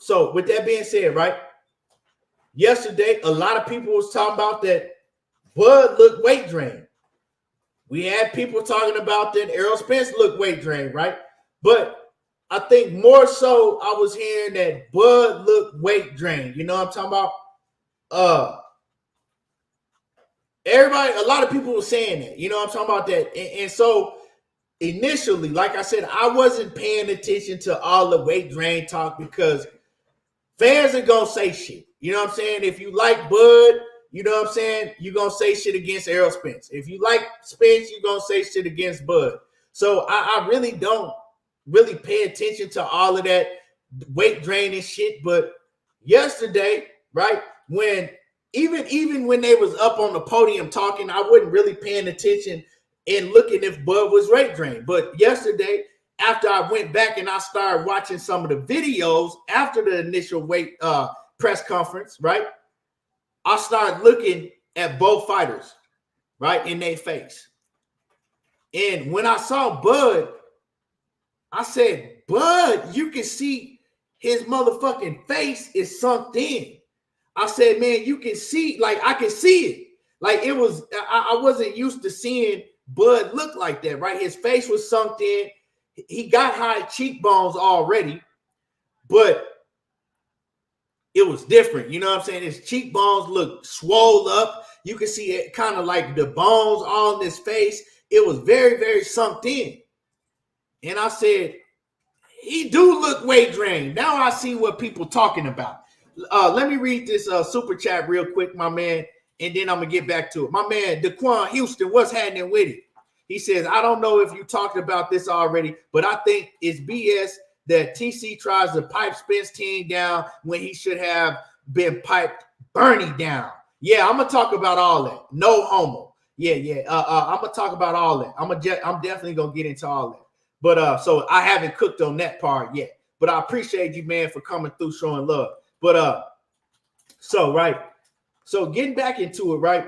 So with that being said, right, yesterday, a lot of people was talking about that Bud looked weight drained. We had people talking about that Errol Spence looked weight drained, right? But I think more so I was hearing that Bud looked weight drained. You know what I'm talking about? Everybody, a lot of people were saying that. You know what I'm talking about that? And so initially, like I said, I wasn't paying attention to all the weight drain talk because fans are going to say shit. You know what I'm saying? If you like Bud, you know what I'm saying? You're going to say shit against Errol Spence. If you like Spence, you're going to say shit against Bud. So I really don't really pay attention to all of that weight draining shit. But yesterday, right, when even when they was up on the podium talking, I wasn't really paying attention and looking if Bud was weight drained. But yesterday, after I went back and I started watching some of the videos after the initial weight press conference, right, I started looking at both fighters, right, in their face. And when I saw Bud, I said, Bud, you can see his motherfucking face is sunk in. I said, man, you can see, like, I can see it. Like, it was, I wasn't used to seeing Bud look like that, right? His face was sunk in. He got high cheekbones already, but it was different. You know what I'm saying? His cheekbones looked swole up. You can see it kind of like the bones on his face. It was very, very sunk in. And I said, he do look weight drained. Now I see what people talking about. Let me read this super chat real quick, my man, and then I'm going to get back to it. My man, Daquan Houston, what's happening with it? He says, I don't know if you talked about this already, but I think it's BS that TC tries to pipe Spence team down when he should have been piped Bernie down. Yeah, I'm going to talk about all that. No homo. Yeah. I'm going to talk about all that. I'm definitely going to get into all that. But so I haven't cooked on that part yet. But I appreciate you, man, for coming through, showing love. But so getting back into it, right?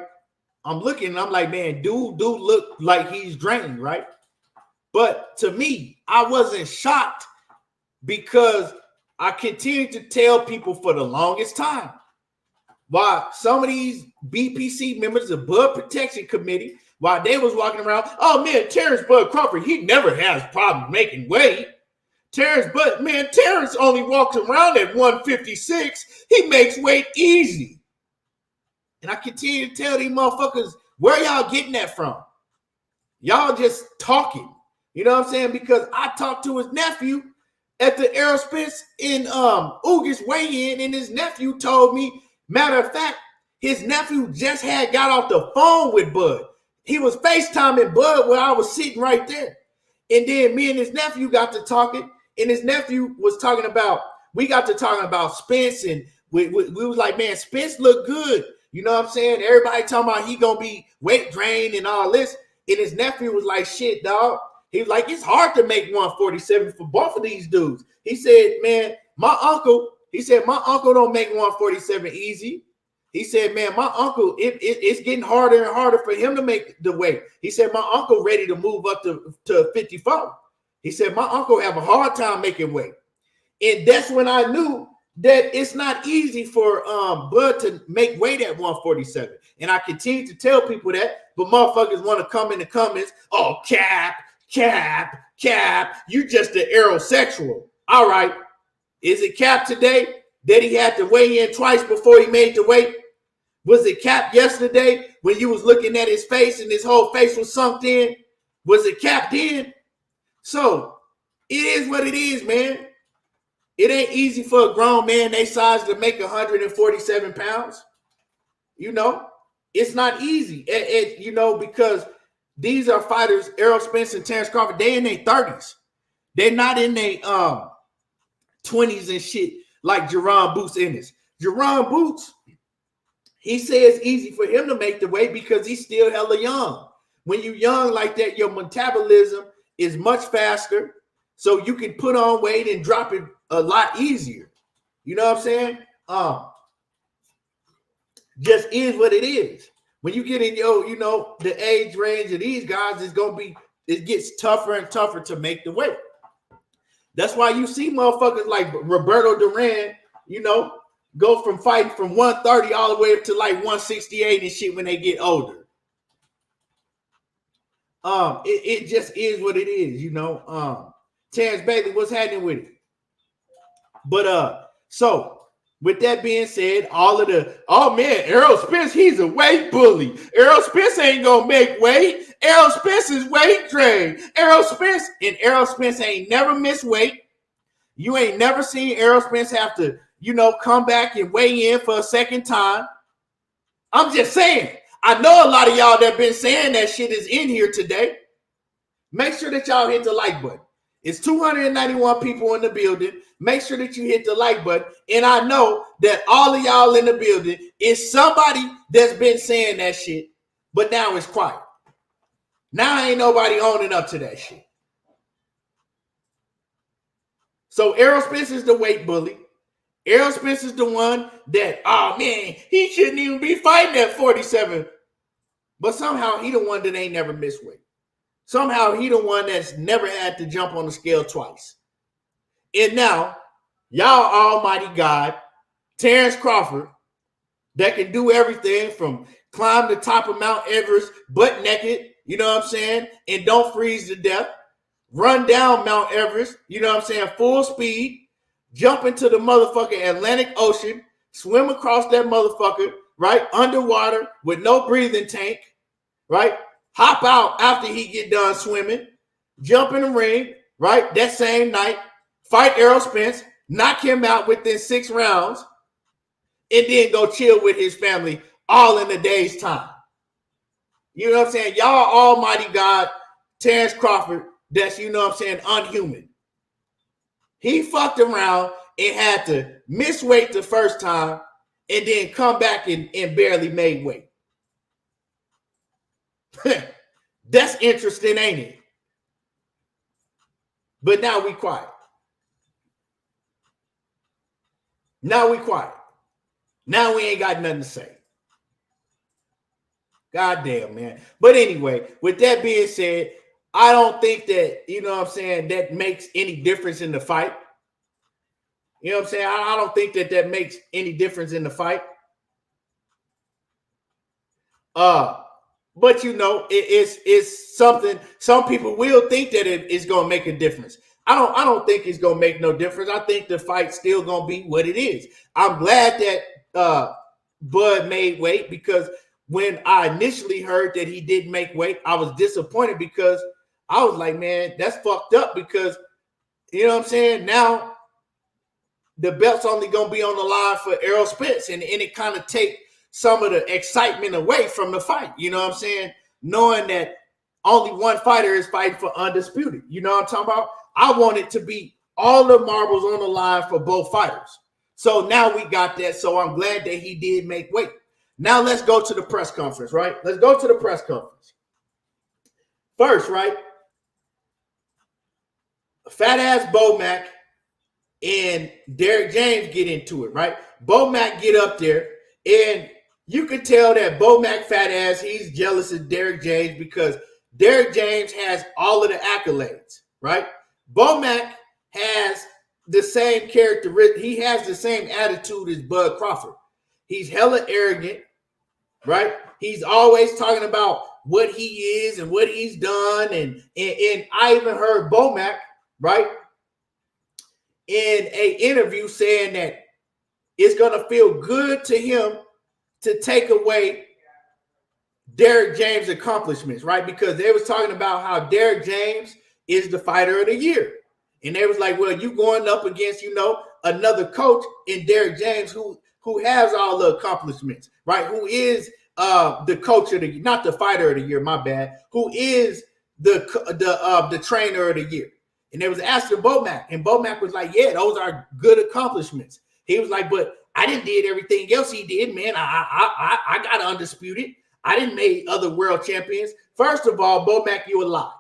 I'm looking and I'm like, man, dude look like he's drained, right? But to me, I wasn't shocked because I continued to tell people for the longest time why some of these BPC members of Blood Protection Committee, while they was walking around, oh man, Terence Bud Crawford, he never has problems making weight. Terence only walks around at 156. He makes weight easy. And I continue to tell these motherfuckers, where y'all getting that from? Y'all just talking. You know what I'm saying? Because I talked to his nephew at the Errol Spence in Ugas weigh-in, and his nephew told me, matter of fact, his nephew just had got off the phone with Bud. He was FaceTiming Bud where I was sitting right there. And then me and his nephew got to talking, and his nephew was talking about, we got to talking about Spence, and we was like, man, Spence look good. You know what I'm saying? Everybody talking about he gonna be weight drained and all this. And his nephew was like, shit, dog. He was like, it's hard to make 147 for both of these dudes. He said, man, my uncle don't make 147 easy. He said, man, my uncle, it's getting harder and harder for him to make the weight. He said, my uncle ready to move up to 54. He said, my uncle have a hard time making weight. And that's when I knew that it's not easy for Bud to make weight at 147. And I continue to tell people that, but motherfuckers want to come in the comments, oh, cap, you just an aerosexual. All right. Is it cap today that he had to weigh in twice before he made the weight? Was it cap yesterday when you was looking at his face and his whole face was sunk in? Was it cap then? So it is what it is, man. It ain't easy for a grown man their size to make 147 pounds. You know, it's not easy. You know, because these are fighters, Errol Spence and Terence Crawford, they in their 30s. They're not in their 20s and shit like Jerron Boots Ennis. Jerron Boots, he says it's easy for him to make the weight because he's still hella young. When you're young like that, your metabolism is much faster, so you can put on weight and drop it a lot easier. You know what I'm saying? Just is what it is. When you get in the age range of these guys, it gets tougher and tougher to make the weight. That's why you see motherfuckers like Roberto Duran, go from fighting from 130 all the way up to like 168 and shit when they get older. It just is what it is, Terrence Bailey, what's happening with it? But so with that being said, Errol Spence, he's a weight bully. Errol Spence ain't gonna make weight. Errol Spence is weight trained. Errol Spence ain't never missed weight. You ain't never seen Errol Spence have to, come back and weigh in for a second time. I'm just saying. I know a lot of y'all that been saying that shit is in here today. Make sure that y'all hit the like button. It's 291 people in the building. Make sure that you hit the like button. And I know that all of y'all in the building is somebody that's been saying that shit, but now it's quiet. Now ain't nobody owning up to that shit. So Errol Spence is the weight bully. Errol Spence is the one that, he shouldn't even be fighting at 47. But somehow he the one that ain't never missed weight. Somehow he the one that's never had to jump on the scale twice. And now, y'all almighty God, Terence Crawford, that can do everything from climb the top of Mount Everest butt naked, you know what I'm saying, and don't freeze to death, run down Mount Everest, you know what I'm saying, full speed, jump into the motherfucking Atlantic Ocean, swim across that motherfucker, right, underwater with no breathing tank, right, hop out after he get done swimming, jump in the ring, right, that same night, fight Errol Spence, knock him out within 6 rounds, and then go chill with his family all in a day's time. You know what I'm saying? Y'all almighty God, Terence Crawford, that's, unhuman. He fucked around and had to miss weight the first time and then come back and barely made weight. That's interesting, ain't it? But now we quiet. Now we ain't got nothing to say. God damn, man. But anyway, with that being said, I don't think that, that makes any difference in the fight. You know what I'm saying? I don't think that makes any difference in the fight. But it's something. Some people will think that it is gonna make a difference. I don't think it's gonna make no difference. I think the fight's still gonna be what it is. I'm glad that Bud made weight, because when I initially heard that he didn't make weight, I was disappointed, because I was like, man, that's fucked up, because you know what I'm saying? Now the belt's only gonna be on the line for Errol Spence, and it kind of take some of the excitement away from the fight. You know what I'm saying? Knowing that only one fighter is fighting for undisputed. You know what I'm talking about? I want it to be all the marbles on the line for both fighters. So now we got that. So I'm glad that he did make weight. Now let's go to the press conference, right? Let's go to the press conference. First, right? Fat ass Bo Mac and Derek James get into it, right? Bo Mac get up there, and you can tell that Bo Mac fat ass, he's jealous of Derek James, because Derek James has all of the accolades, right? Bo Mac has the same characteristic. He has the same attitude as Bud Crawford. He's hella arrogant, right? He's always talking about what he is and what he's done. And I even heard Bo Mac, right, in an interview saying that it's going to feel good to him to take away Derek James' accomplishments, right? Because they was talking about how Derek James is the fighter of the year. And they was like, well, you going up against, another coach in Derek James who has all the accomplishments, right? Who is the coach of the, not the fighter of the year, my bad, who is the trainer of the year. And they was asking Bomac, and Bomac was like, yeah, those are good accomplishments. He was like, but I didn't did everything else he did, man. I got undisputed. I didn't make other world champions. First of all, Bomac, you a lie.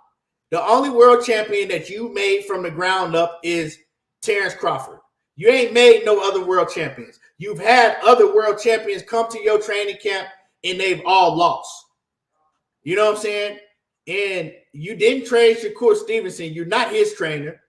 The only world champion that you made from the ground up is Terence Crawford. You ain't made no other world champions. You've had other world champions come to your training camp, and they've all lost. You know what I'm saying? And you didn't train Shakur Stevenson. You're not his trainer.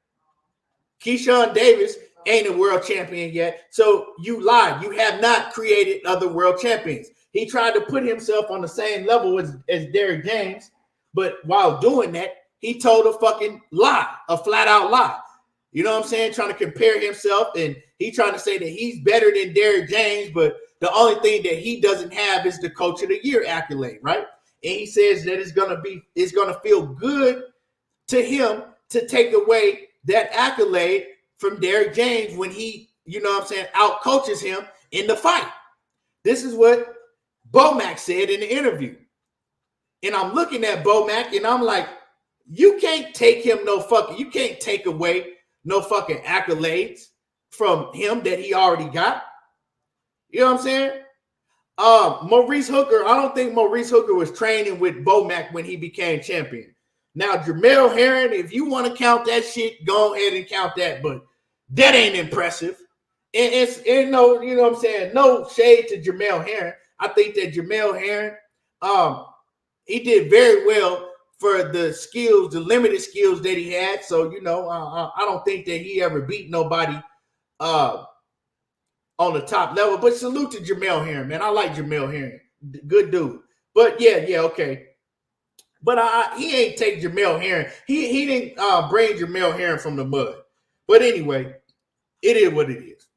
Keyshawn Davis ain't a world champion yet. So you lied. You have not created other world champions. He tried to put himself on the same level as Derrick James. But while doing that, he told a fucking lie, a flat out lie. You know what I'm saying? Trying to compare himself, and he trying to say that he's better than Derrick James, but the only thing that he doesn't have is the Coach of the Year accolade, right? And he says that it's gonna feel good to him to take away that accolade from Derrick James when he, you know what I'm saying, out coaches him in the fight. This is what Bomac said in the interview. And I'm looking at Bomac and I'm like, you can't take away no fucking accolades from him that he already got. You know what I'm saying? Maurice Hooker, I don't think Maurice Hooker was training with Bomac when he became champion. Now, Jamel Herring, if you want to count that shit, go ahead and count that, but that ain't impressive. And you know what I'm saying? No shade to Jamel Herring. I think that Jamel Herring, he did very well for the skills, the limited skills that he had. So, you know, I don't think that he ever beat nobody on the top level, but salute to Jamel Herring, man. I like Jamel Herring. Good dude. But yeah, okay. But he ain't take Jamel Herring. He didn't bring Jamel Herring from the mud. But anyway, it is what it is.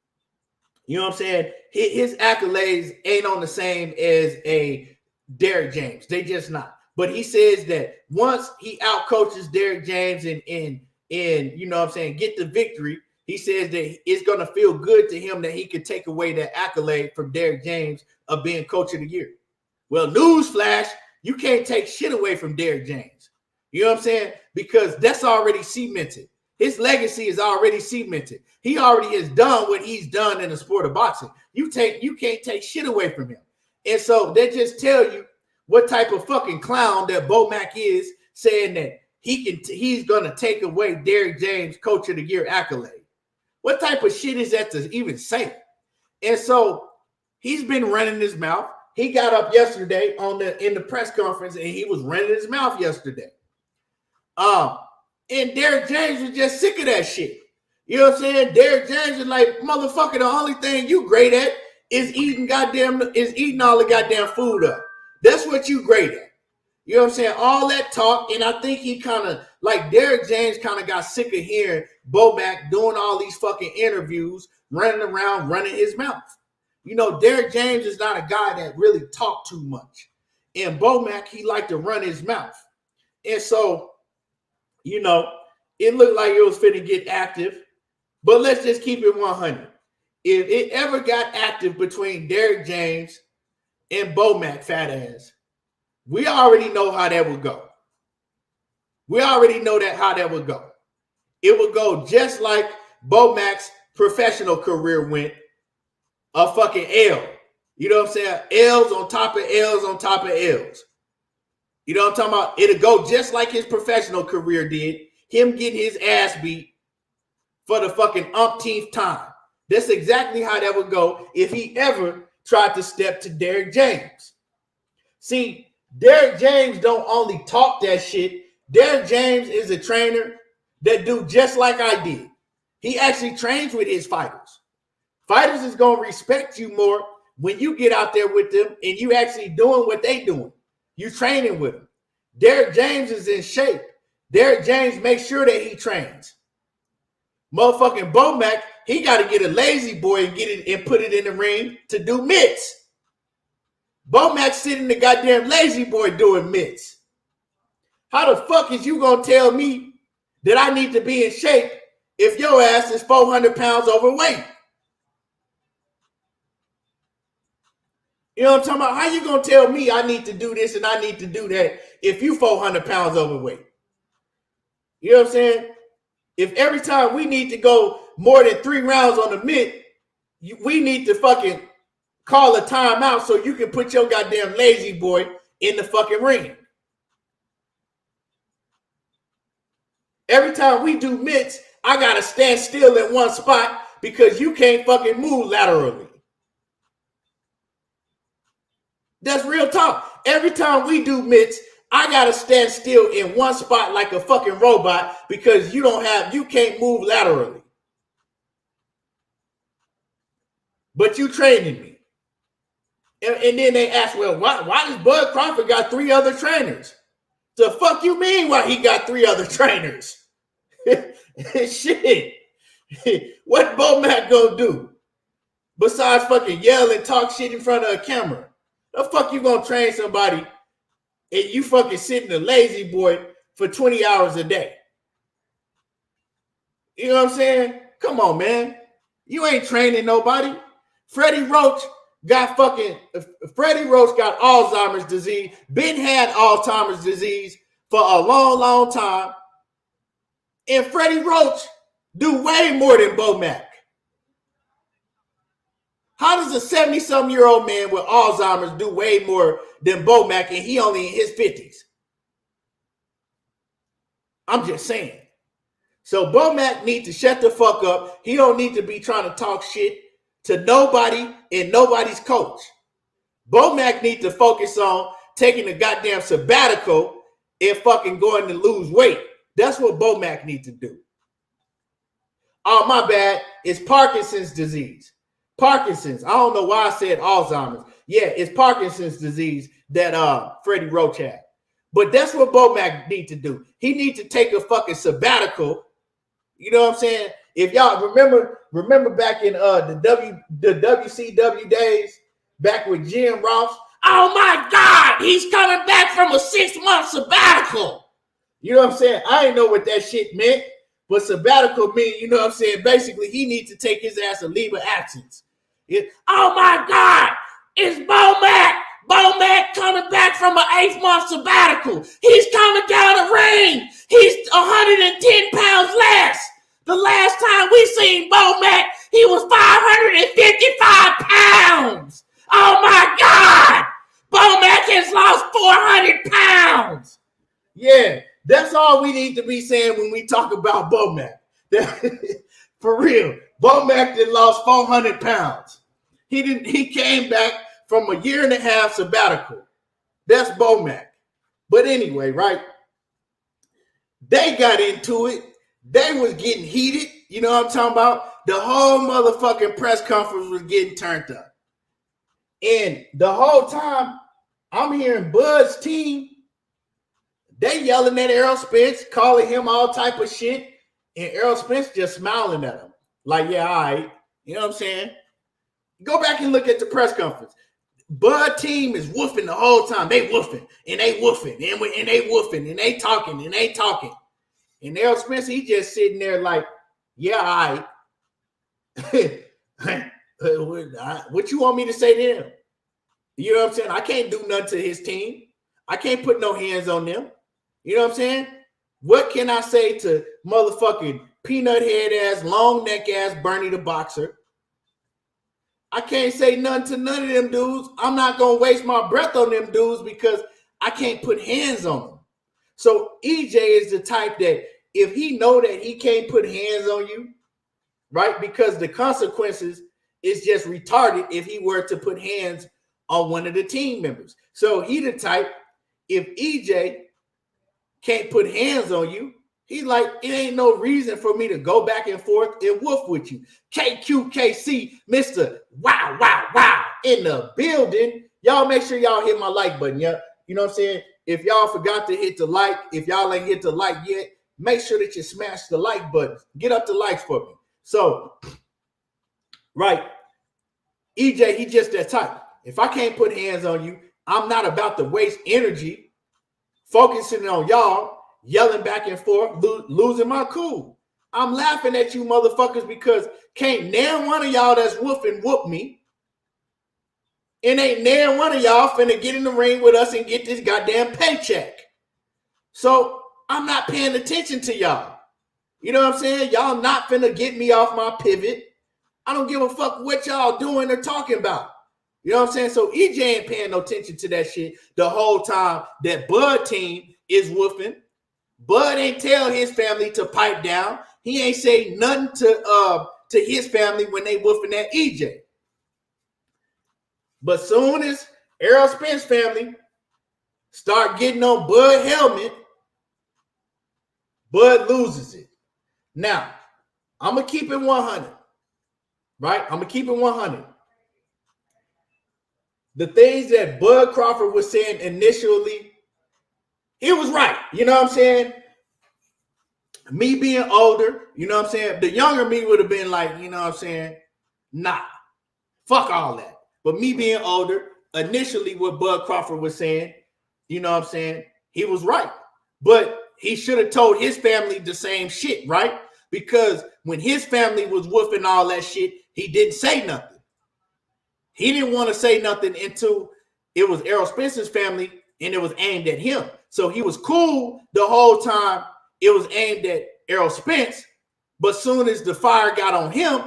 You know what I'm saying? His accolades ain't on the same as a Derrick James. They just not. But he says that once he outcoaches Derrick James and you know what I'm saying, get the victory, he says that it's going to feel good to him that he could take away that accolade from Derrick James of being Coach of the Year. Well, newsflash, you can't take shit away from Derrick James. You know what I'm saying? Because that's already cemented. His legacy is already cemented. He already has done what he's done in the sport of boxing. You can't take shit away from him. And so they just tell you what type of fucking clown that Bomac is, saying that he's going to take away Derrick James' Coach of the Year accolade. What type of shit is that to even say? And so he's been running his mouth. He got up yesterday in the press conference and he was running his mouth yesterday. And Derrick James was just sick of that shit. You know what I'm saying? Derrick James is like, motherfucker, the only thing you great at is eating all the goddamn food up. That's what you great at. You know what I'm saying? All that talk, and I think he kind of, like Derrick James kind of got sick of hearing Bomac doing all these fucking interviews, running around, running his mouth. You know, Derrick James is not a guy that really talk too much. And Bomac, he liked to run his mouth. And so, you know, it looked like it was finna get active. But let's just keep it 100. If it ever got active between Derrick James and Bomac, fat ass, we already know how that would go. We already know how that would go. It would go just like Bomac's professional career went, a fucking L. You know what I'm saying? L's on top of L's on top of L's. You know what I'm talking about? It'll go just like his professional career did. Him getting his ass beat for the fucking umpteenth time. That's exactly how that would go if he ever tried to step to Derrick James. See, Derrick James don't only talk that shit. Derrick James is a trainer that do just like I did. He actually trains with his fighters. Fighters is going to respect you more when you get out there with them and you actually doing what they doing. You training with them. Derrick James is in shape. Derrick James makes sure that he trains. Motherfucking Bomac, he got to get a lazy boy and get it and put it in the ring to do mitts. Bomac sitting the goddamn lazy boy doing mitts. How the fuck is you gonna tell me that I need to be in shape if your ass is 400 pounds overweight? You know what I'm talking about? How you gonna tell me I need to do this and I need to do that if you 400 pounds overweight? You know what I'm saying? If every time we need to go more than 3 rounds on the mitt, we need to fucking call a timeout so you can put your goddamn lazy boy in the fucking ring. Every time we do mitts, I gotta stand still in one spot because you can't fucking move laterally. That's real talk. Every time we do mitts, I gotta stand still in one spot like a fucking robot because you can't move laterally. But you training me. And then they ask, well, why does Bud Crawford got 3 other trainers? The fuck you mean why he got 3 other trainers? Shit. What Bo Mac gonna do? Besides fucking yell and talk shit in front of a camera. The fuck you gonna train somebody and you fucking sitting a lazy boy for 20 hours a day? You know what I'm saying? Come on, man. You ain't training nobody. Freddie Roach got Alzheimer's disease. Ben had Alzheimer's disease for a long, long time. And Freddie Roach do way more than Bo Mac. How does a 70-something-year-old man with Alzheimer's do way more than Bo Mac and he only in his 50s? I'm just saying. So Bo Mac needs to shut the fuck up. He don't need to be trying to talk shit to nobody and nobody's coach. Bo Mac needs to focus on taking a goddamn sabbatical and fucking going to lose weight. That's what Bo Mac needs to do. Oh, my bad. It's Parkinson's disease. Parkinson's. I don't know why I said Alzheimer's. Yeah, it's Parkinson's disease that Freddie Roach had. But that's what Bo Mac need to do. He needs to take a fucking sabbatical. You know what I'm saying? If y'all remember back in the WCW days, back with Jim Ross. Oh my God, he's coming back from a 6-month sabbatical. You know what I'm saying? I didn't know what that shit meant, but sabbatical mean, you know what I'm saying? Basically, he needs to take his ass a leave of absence. Oh my God, it's Bo Mac. Bo Mac coming back from an 8-month sabbatical. He's coming down the ring. He's 110 pounds less. The last time we seen Bo Mac, he was 555 pounds. Oh my God! Bo Mac has lost 400 pounds. Yeah, that's all we need to be saying when we talk about Bo Mac. For real, Bo Mac did lost 400 pounds. He came back from a 1.5-year sabbatical. That's Bo Mac. But anyway, right? They got into it. They was getting heated. You know what I'm talking about? The whole motherfucking press conference was getting turned up. And the whole time, I'm hearing Bud's team, they yelling at Errol Spence, calling him all type of shit. And Errol Spence just smiling at him. Like, yeah, all right. You know what I'm saying? Go back and look at the press conference. Bud team is woofing the whole time. They woofing, and they woofing, and they woofing, and they talking, and they talking. And Errol Spence, he just sitting there like, yeah, all right. What you want me to say to him? You know what I'm saying? I can't do nothing to his team. I can't put no hands on them. You know what I'm saying? What can I say to motherfucking peanut head ass, long neck ass Bernie the Boxer? I can't say nothing to none of them dudes. I'm not going to waste my breath on them dudes because I can't put hands on them. So EJ is the type that if he know that he can't put hands on you, right, because the consequences is just retarded if he were to put hands on one of the team members. So he the type, if EJ can't put hands on you, he's like, it ain't no reason for me to go back and forth and woof with you. KQKC, Mr. Wow, wow, wow, in the building. Y'all make sure y'all hit my like button, yeah? You know what I'm saying? If y'all forgot to hit the like, if y'all ain't hit the like yet, make sure that you smash the like button. Get up the likes for me. So, right, EJ, he just that type. If I can't put hands on you, I'm not about to waste energy focusing on y'all, yelling back and forth, losing my cool. I'm laughing at you motherfuckers because can't none one of y'all that's woofing whoop me. And ain't none one of y'all finna get in the ring with us and get this goddamn paycheck. So I'm not paying attention to y'all. You know what I'm saying? Y'all not finna get me off my pivot. I don't give a fuck what y'all doing or talking about. You know what I'm saying? So EJ ain't paying no attention to that shit the whole time that Bud team is whooping. Bud ain't tell his family to pipe down. He ain't say nothing to his family when they whooping that EJ. But soon as Errol Spence family start getting on Bud helmet, Bud loses it. Now, I'm going to keep it 100. Right? I'm going to keep it 100. The things that Bud Crawford was saying initially, he was right. You know what I'm saying? Me being older, you know what I'm saying? The younger me would have been like, you know what I'm saying? Nah, fuck all that. But me being older, initially what Bud Crawford was saying, you know what I'm saying? He was right. But he should have told his family the same shit, right? Because when his family was woofing all that shit, he didn't say nothing. He didn't want to say nothing until it was Errol Spence's family and it was aimed at him. So he was cool the whole time it was aimed at Errol Spence. But soon as the fire got on him,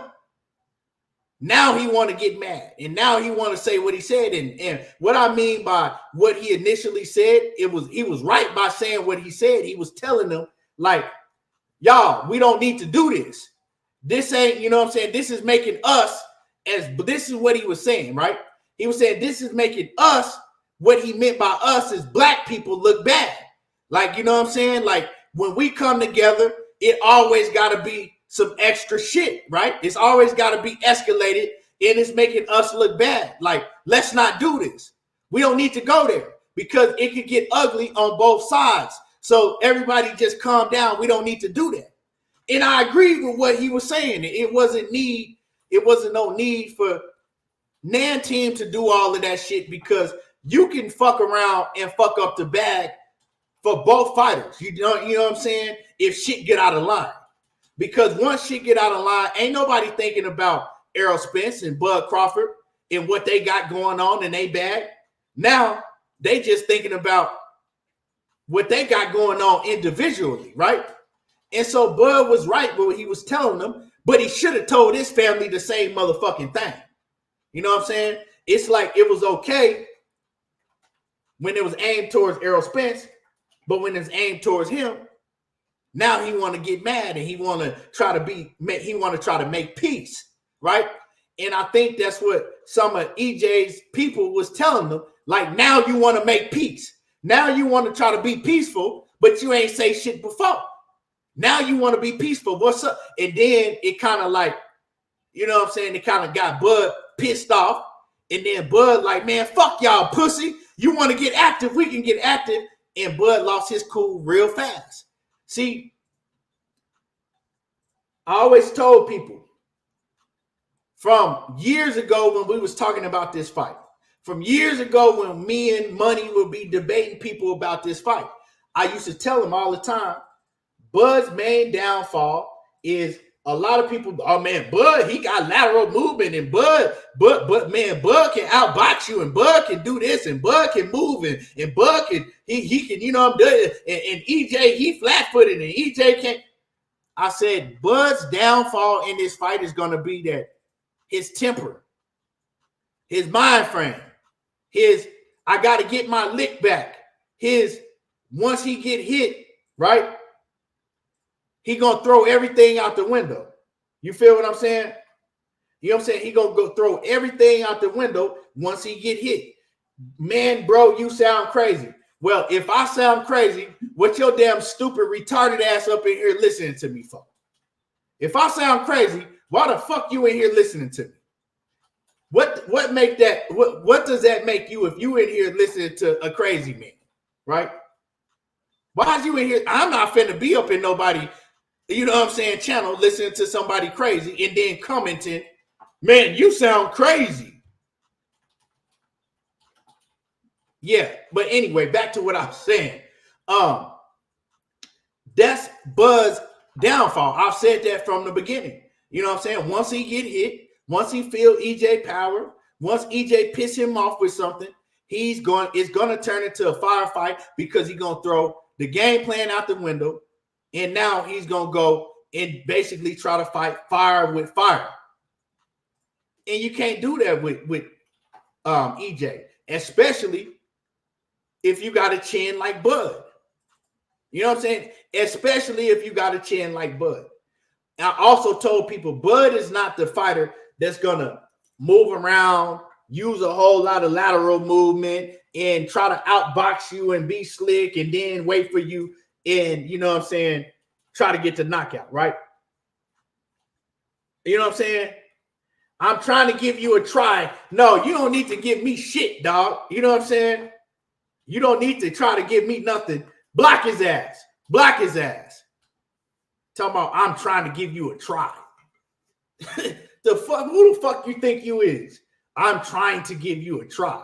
now he want to get mad. And now he want to say what he said. And what I mean by what he initially said, he was right by saying what he said. He was telling them, like, y'all, we don't need to do this. This ain't, you know what I'm saying? This is making us this is what he was saying, right? He was saying this is making us, what he meant by us is black people look bad. Like, you know what I'm saying? Like, when we come together, it always got to be some extra shit, right? It's always got to be escalated, and it's making us look bad. Like, let's not do this. We don't need to go there because it could get ugly on both sides. So everybody just calm down. We don't need to do that. And I agree with what he was saying. It wasn't no need for Nan team to do all of that shit because you can fuck around and fuck up the bag for both fighters. You know what I'm saying? If shit get out of line. Because once shit get out of line, ain't nobody thinking about Errol Spence and Bud Crawford and what they got going on in their bag. Now, they just thinking about what they got going on individually, right? And so Bud was right with what he was telling them, but he should have told his family the same motherfucking thing. You know what I'm saying? It's like it was okay when it was aimed towards Errol Spence, but when it's aimed towards him, now he want to get mad and he want to try to make peace, right? And I think that's what some of EJ's people was telling them. Like, now you want to make peace. Now you want to try to be peaceful, but you ain't say shit before. Now you want to be peaceful. What's up? And then it kind of like, you know what I'm saying? It kind of got Bud pissed off. And then Bud like, man, fuck y'all pussy. You want to get active? We can get active. And Bud lost his cool real fast. See, I always told people from years ago when we was talking about this fight, from years ago when me and Money would be debating people about this fight, I used to tell them all the time, Bud's main downfall is a lot of people, oh man, Bud, he got lateral movement and Bud can outbox you and Bud can do this and Bud can move and Bud can, he can, you know, I'm doing and EJ, he flat-footed and EJ can't. I said, Bud's downfall in this fight is going to be that his temper, his mind frame, I got to get my lick back. Once he get hit, right, he going to throw everything out the window. You feel what I'm saying? You know what I'm saying? He going to go throw everything out the window once he get hit. Man, bro, you sound crazy. Well, if I sound crazy, what your damn stupid, retarded ass up in here listening to me for? If I sound crazy, why the fuck you in here listening to me? What make that? What does that make you if you in here listening to a crazy man, right? Why is you in here? I'm not finna be up in nobody, you know what I'm saying, channel listening to somebody crazy and then commenting, man, you sound crazy. Yeah, but anyway, back to what I was saying. That's Bud's downfall. I've said that from the beginning. You know what I'm saying? Once he get hit, once he feel EJ power, once EJ piss him off with something, it's going to turn into a firefight because he's going to throw the game plan out the window. And now he's going to go and basically try to fight fire with fire. And you can't do that with EJ, especially if you got a chin like Bud. You know what I'm saying? Especially if you got a chin like Bud. I also told people Bud is not the fighter that's going to move around, use a whole lot of lateral movement, and try to outbox you and be slick and then wait for you and, you know what I'm saying, try to get the knockout, right? You know what I'm saying? I'm trying to give you a try. No, you don't need to give me shit, dog. You know what I'm saying? You don't need to try to give me nothing. Block his ass. Block his ass. Talking about I'm trying to give you a try. The fuck? Who the fuck you think you is? I'm trying to give you a try.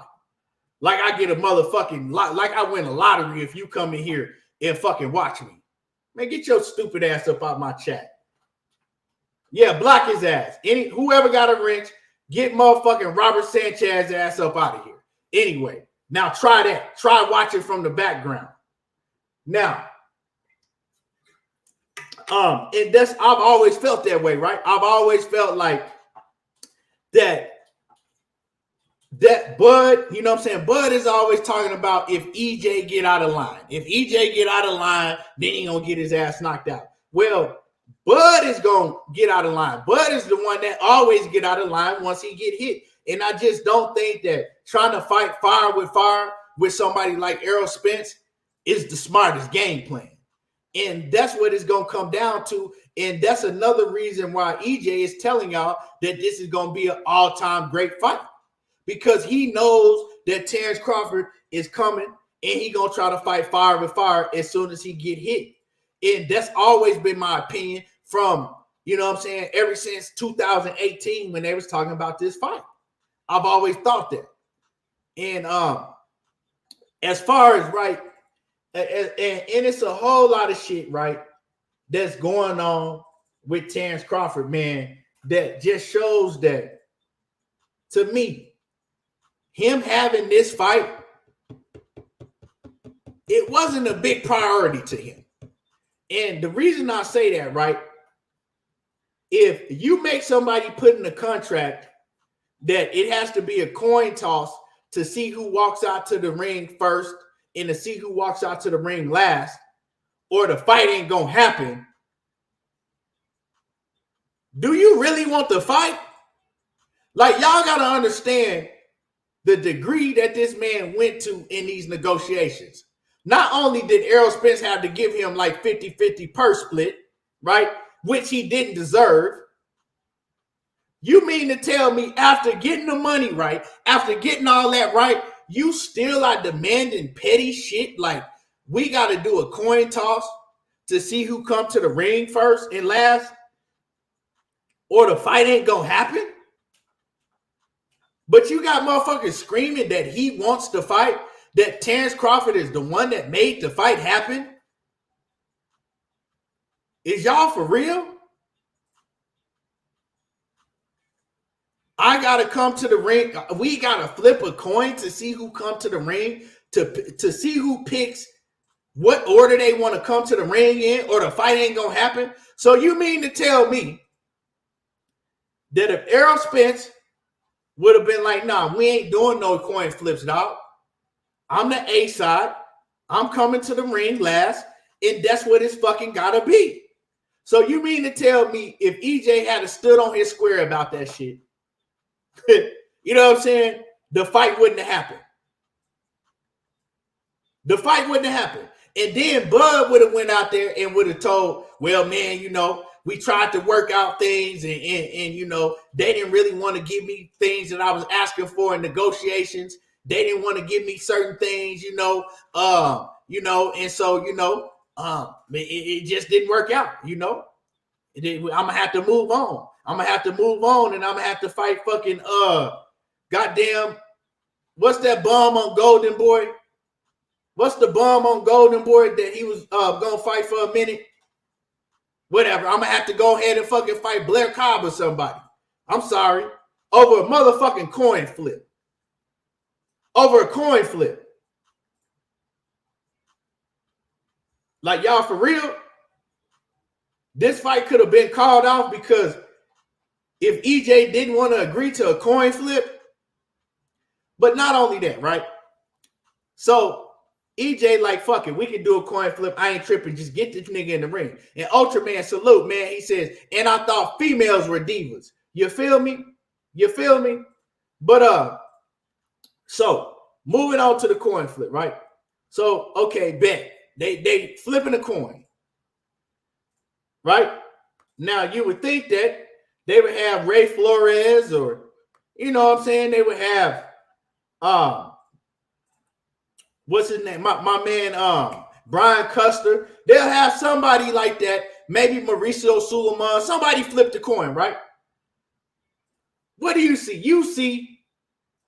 Like I get a motherfucking like I win a lottery if you come in here and fucking watch me. Man, get your stupid ass up out my chat. Yeah, block his ass. Whoever got a wrench, get motherfucking Robert Sanchez ass up out of here. Anyway, now try that. Try watching from the background. Now, and that's I've always felt that way, right? I've always felt like that Bud, you know what I'm saying? Bud is always talking about if EJ get out of line. If EJ get out of line, then he gonna get his ass knocked out. Well, Bud is going to get out of line. Bud is the one that always get out of line once he get hit. And I just don't think that trying to fight fire with somebody like Errol Spence is the smartest game plan. And that's what it's going to come down to. And that's another reason why EJ is telling y'all that this is going to be an all-time great fight. Because he knows that Terence Crawford is coming and he going to try to fight fire with fire as soon as he get hit. And that's always been my opinion from, you know what I'm saying, ever since 2018 when they was talking about this fight. I've always thought that. And as far as, right, and it's a whole lot of shit, right, that's going on with Terence Crawford, man, that just shows that, to me, him having this fight, it wasn't a big priority to him. And the reason I say that, right, if you make somebody put in a contract that it has to be a coin toss to see who walks out to the ring first and to see who walks out to the ring last, or the fight ain't gonna happen, do you really want the fight? Like, y'all gotta understand the degree that this man went to in these negotiations. Not only did Errol Spence have to give him like 50-50 purse split, right, which he didn't deserve. You mean to tell me after getting the money right, after getting all that right, you still are demanding petty shit like we got to do a coin toss to see who come to the ring first and last, or the fight ain't gonna happen? But you got motherfuckers screaming that he wants to fight, that Terence Crawford is the one that made the fight happen? Is y'all for real? I got to come to the ring. We got to flip a coin to see who come to the ring, to see who picks what order they want to come to the ring in, or the fight ain't going to happen. So you mean to tell me that if Errol Spence would have been like, nah, we ain't doing no coin flips, dog. I'm the A side. I'm coming to the ring last, and that's what it's fucking gotta be. So you mean to tell me if EJ had stood on his square about that shit, you know what I'm saying, the fight wouldn't have happened. The fight wouldn't have happened. And then Bud would have went out there and would have told, well, man, you know, we tried to work out things and you know, they didn't really want to give me things that I was asking for in negotiations. They didn't want to give me certain things, you know, and so, you know, it just didn't work out, you know. I'm going to have to move on. I'm going to have to move on, and I'm going to have to fight fucking, goddamn, what's that bum on Golden Boy? What's the bum on Golden Boy that he was going to fight for a minute? Whatever. I'm going to have to go ahead and fucking fight Blair Cobb or somebody. I'm sorry. Over a motherfucking coin flip. Over a coin flip. Like, y'all for real? this fight could have been called off because if EJ didn't want to agree to a coin flip, but not only that, right? So EJ like, fuck it, we can do a coin flip. I ain't tripping. Just get this nigga in the ring. And Ultraman salute, man. He says, and I thought females were divas. You feel me? You feel me? But so moving on to the coin flip, right? So okay, bet they flipping a coin, right? Now you would think that they would have Ray Flores, or you know what I'm saying, they would have what's his name? My man Brian Custer. They'll have somebody like that, maybe Mauricio Suleiman, somebody flip the coin, right? What do you see? You see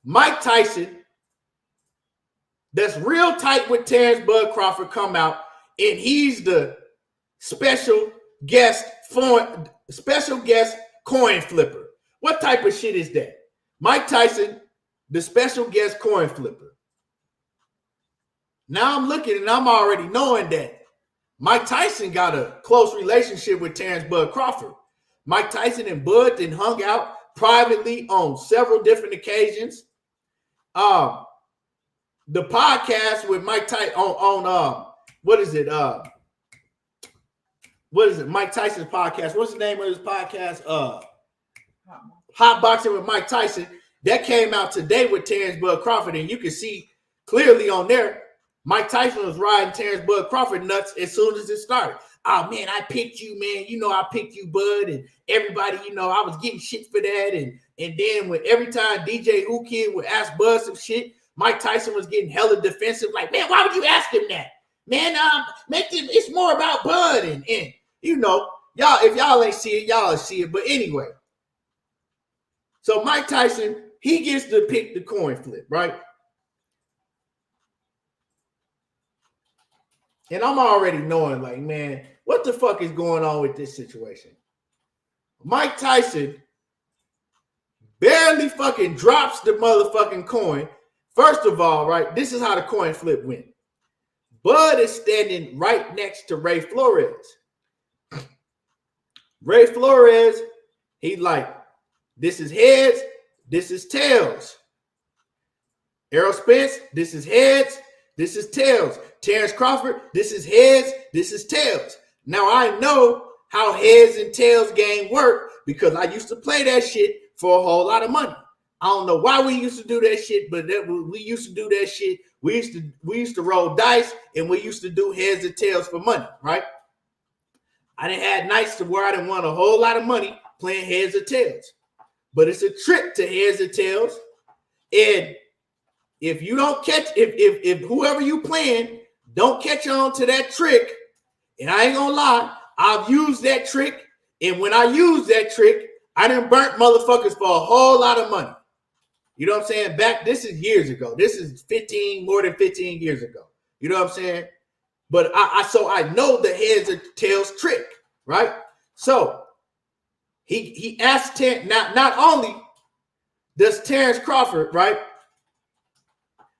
Mike Tyson, that's real tight with Terence Bud Crawford, come out, and he's the special guest coin flipper. What type of shit is that? Mike Tyson, the special guest coin flipper. Now I'm looking and I'm already knowing that Mike Tyson got a close relationship with Terence Bud Crawford. Mike Tyson and Bud then hung out privately on several different occasions. The podcast with Mike Tyson on what is it? Mike Tyson's podcast. What's the name of his podcast? Hot Boxing with Mike Tyson. That came out today with Terence Bud Crawford, and you can see clearly on there, Mike Tyson was riding Terence Bud Crawford nuts as soon as it started. Oh man, I picked you, man. You know I picked you, Bud, and everybody, you know, I was getting shit for that. And then when every time DJ Who Kid would ask Bud some shit, Mike Tyson was getting hella defensive. Like, man, why would you ask him that? Man, it's more about Bud. And you know, y'all, if y'all ain't see it, y'all see it. But anyway, so Mike Tyson, he gets to pick the coin flip, right? And I'm already knowing, like, man, what the fuck is going on with this situation? Mike Tyson barely fucking drops the motherfucking coin. First of all, right, this is how the coin flip went. Bud is standing right next to Ray Flores. Ray Flores, he like, this is heads, this is tails. Errol Spence, this is heads, this is tails. Terence Crawford, this is heads, this is tails. Now I know how heads and tails game work because I used to play that shit for a whole lot of money. I don't know why we used to do that shit, but we used to do that shit. We used to roll dice, and we used to do heads and tails for money, right? I didn't have nights to where I didn't want a whole lot of money playing heads or tails. But it's a trick to heads or tails. And if you don't catch, if whoever you playing don't catch on to that trick, and I ain't gonna lie, I've used that trick, and when I use that trick, I done burnt motherfuckers for a whole lot of money. You know what I'm saying? This is years ago. This is more than 15 years ago. You know what I'm saying? But I know the heads or tails trick, right? So he asked not only does Terence Crawford, right,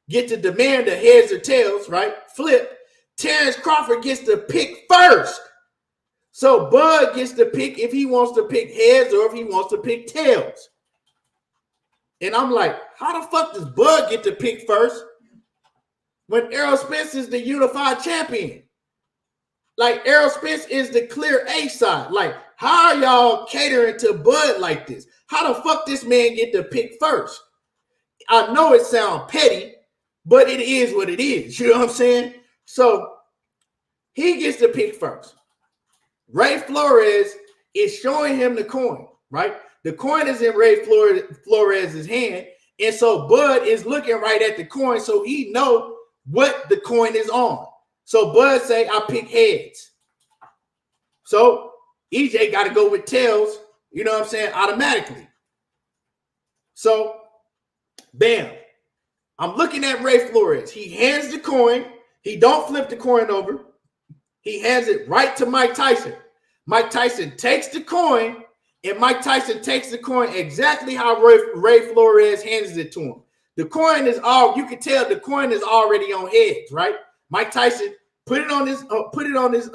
get to demand the heads or tails, right, flip, Terence Crawford gets to pick first. So Bud gets to pick if he wants to pick heads or if he wants to pick tails. And I'm like, how the fuck does Bud get to pick first when Errol Spence is the unified champion? Like, Errol Spence is the clear A side. Like, how are y'all catering to Bud like this? How the fuck this man get to pick first? I know it sounds petty, but it is what it is. You know what I'm saying? So he gets to pick first. Ray Flores is showing him the coin, right? The coin is in Ray Flores' hand, and so Bud is looking right at the coin, so he know what the coin is on. So Bud say, I pick heads. So EJ got to go with tails, you know what I'm saying, automatically. So, bam. I'm looking at Ray Flores. He hands the coin. He don't flip the coin over. He hands it right to Mike Tyson. Mike Tyson takes the coin, and Mike Tyson takes the coin exactly how Ray Flores hands it to him. The coin is you can tell the coin is already on heads, right? Mike Tyson put it on his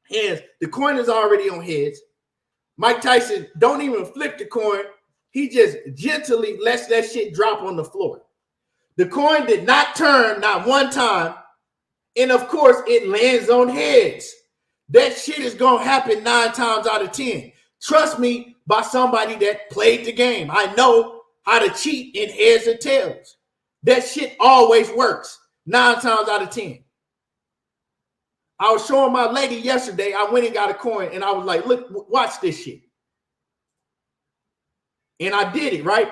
Heads. The coin is already on heads. Mike Tyson don't even flip the coin. He just gently lets that shit drop on the floor. The coin did not turn, not one time. And of course, it lands on heads. That shit is going to happen 9 times out of 10. Trust me, by somebody that played the game. I know how to cheat in heads or tails. That shit always works 9 times out of 10. I was showing my lady yesterday. I went and got a coin, and I was like, look, watch this shit. And I did it, right?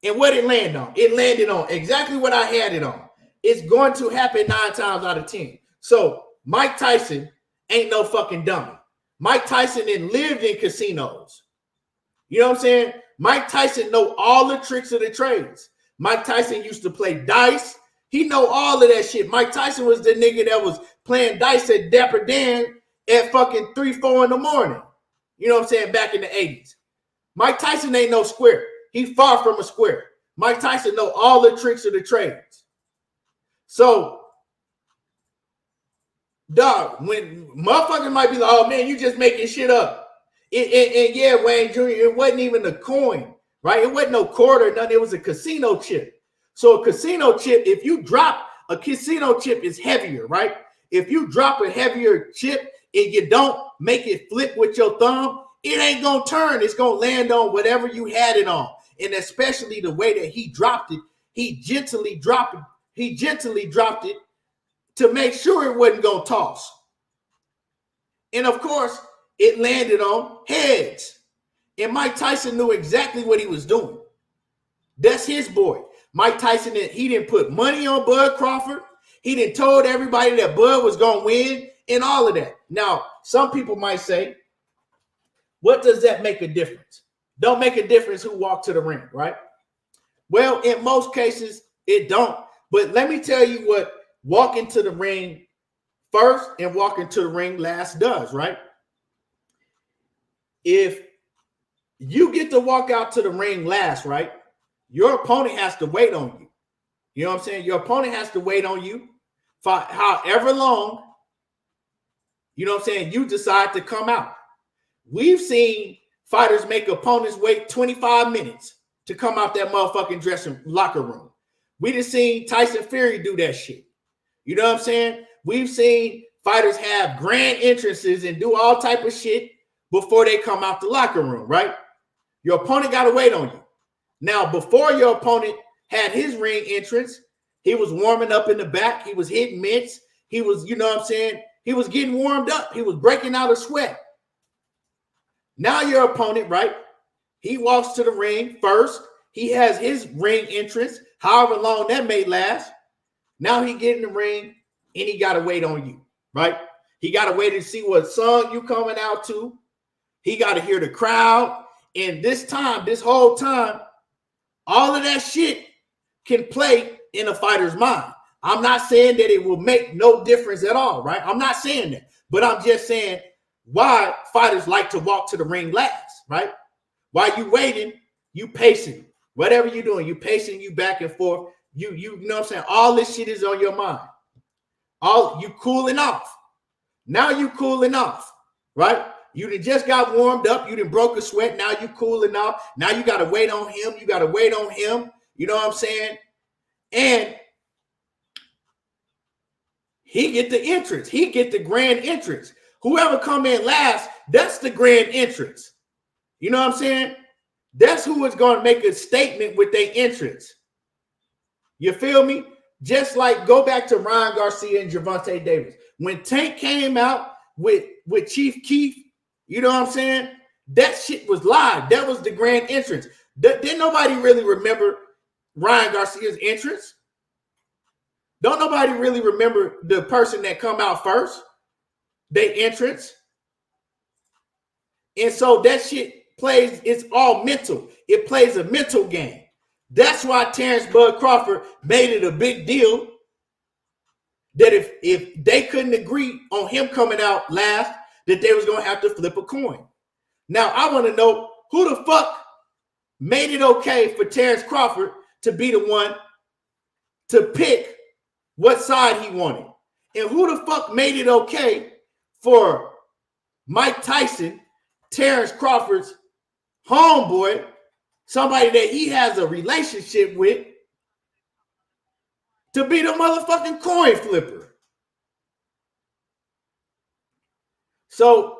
And what it landed on? It landed on exactly what I had it on. It's going to happen 9 times out of 10. So Mike Tyson ain't no fucking dummy. Mike Tyson then lived in casinos. You know what I'm saying? Mike Tyson know all the tricks of the trades. Mike Tyson used to play dice. He know all of that shit. Mike Tyson was the nigga that was playing dice at Dapper Dan at fucking 3, 4 in the morning. You know what I'm saying? Back in the 80s. Mike Tyson ain't no square. He far from a square. Mike Tyson know all the tricks of the trades. So, dog, when motherfuckers might be like, oh man, you just making shit up. And yeah, Wayne Jr., it wasn't even a coin, right? It wasn't no quarter, nothing. It was a casino chip. So a casino chip, if you drop a casino chip is heavier, right? If you drop a heavier chip and you don't make it flip with your thumb, it ain't going to turn. It's going to land on whatever you had it on. And especially the way that he dropped it, he gently dropped it to make sure it wasn't going to toss. And of course, it landed on heads. And Mike Tyson knew exactly what he was doing. That's his boy. Mike Tyson, he didn't put money on Bud Crawford. He didn't told everybody that Bud was going to win and all of that. Now, some people might say, what does that make a difference? Don't make a difference who walked to the ring, right? Well, in most cases, it don't. But let me tell you what walking to the ring first and walking to the ring last does, right? If you get to walk out to the ring last, right, your opponent has to wait on you. You know what I'm saying? Your opponent has to wait on you for however long, you know what I'm saying, you decide to come out. We've seen fighters make opponents wait 25 minutes to come out that motherfucking dressing locker room. We just seen Tyson Fury do that shit. You know what I'm saying? We've seen fighters have grand entrances and do all type of shit before they come out the locker room, right? Your opponent got to wait on you. Now, before your opponent had his ring entrance, he was warming up in the back. He was hitting mitts. He was, you know what I'm saying? He was getting warmed up. He was breaking out a sweat. Now your opponent, right? He walks to the ring first. He has his ring entrance, however long that may last. Now he get in the ring and he got to wait on you, right? He got to wait to see what song you coming out to. He got to hear the crowd. And this time, this whole time, all of that shit can play in a fighter's mind. I'm not saying that it will make no difference at all, right? I'm not saying that. But I'm just saying why fighters like to walk to the ring last, right? While you waiting, you pacing. Whatever you're doing, you pacing, you back and forth. You know what I'm saying? All this shit is on your mind. All you cooling off. Now you cooling off, right? You just got warmed up. You done broke a sweat. Now you cooling off. Now you got to wait on him. You got to wait on him. You know what I'm saying? And he get the entrance. He get the grand entrance. Whoever come in last, that's the grand entrance. You know what I'm saying? That's who is going to make a statement with their entrance. You feel me? Just like go back to Ryan Garcia and Gervonta Davis. When Tank came out with Chief Keef, you know what I'm saying? That shit was live. That was the grand entrance. Didn't nobody really remember Ryan Garcia's entrance? Don't nobody really remember the person that come out first? Their entrance. And so that shit plays, it's all mental. It plays a mental game. That's why Terence Bud Crawford made it a big deal that if they couldn't agree on him coming out last, that they was going to have to flip a coin. Now, I want to know who the fuck made it okay for Terence Crawford to be the one to pick what side he wanted. And who the fuck made it okay for Mike Tyson, Terence Crawford's homeboy, somebody that he has a relationship with, to be the motherfucking coin flipper. So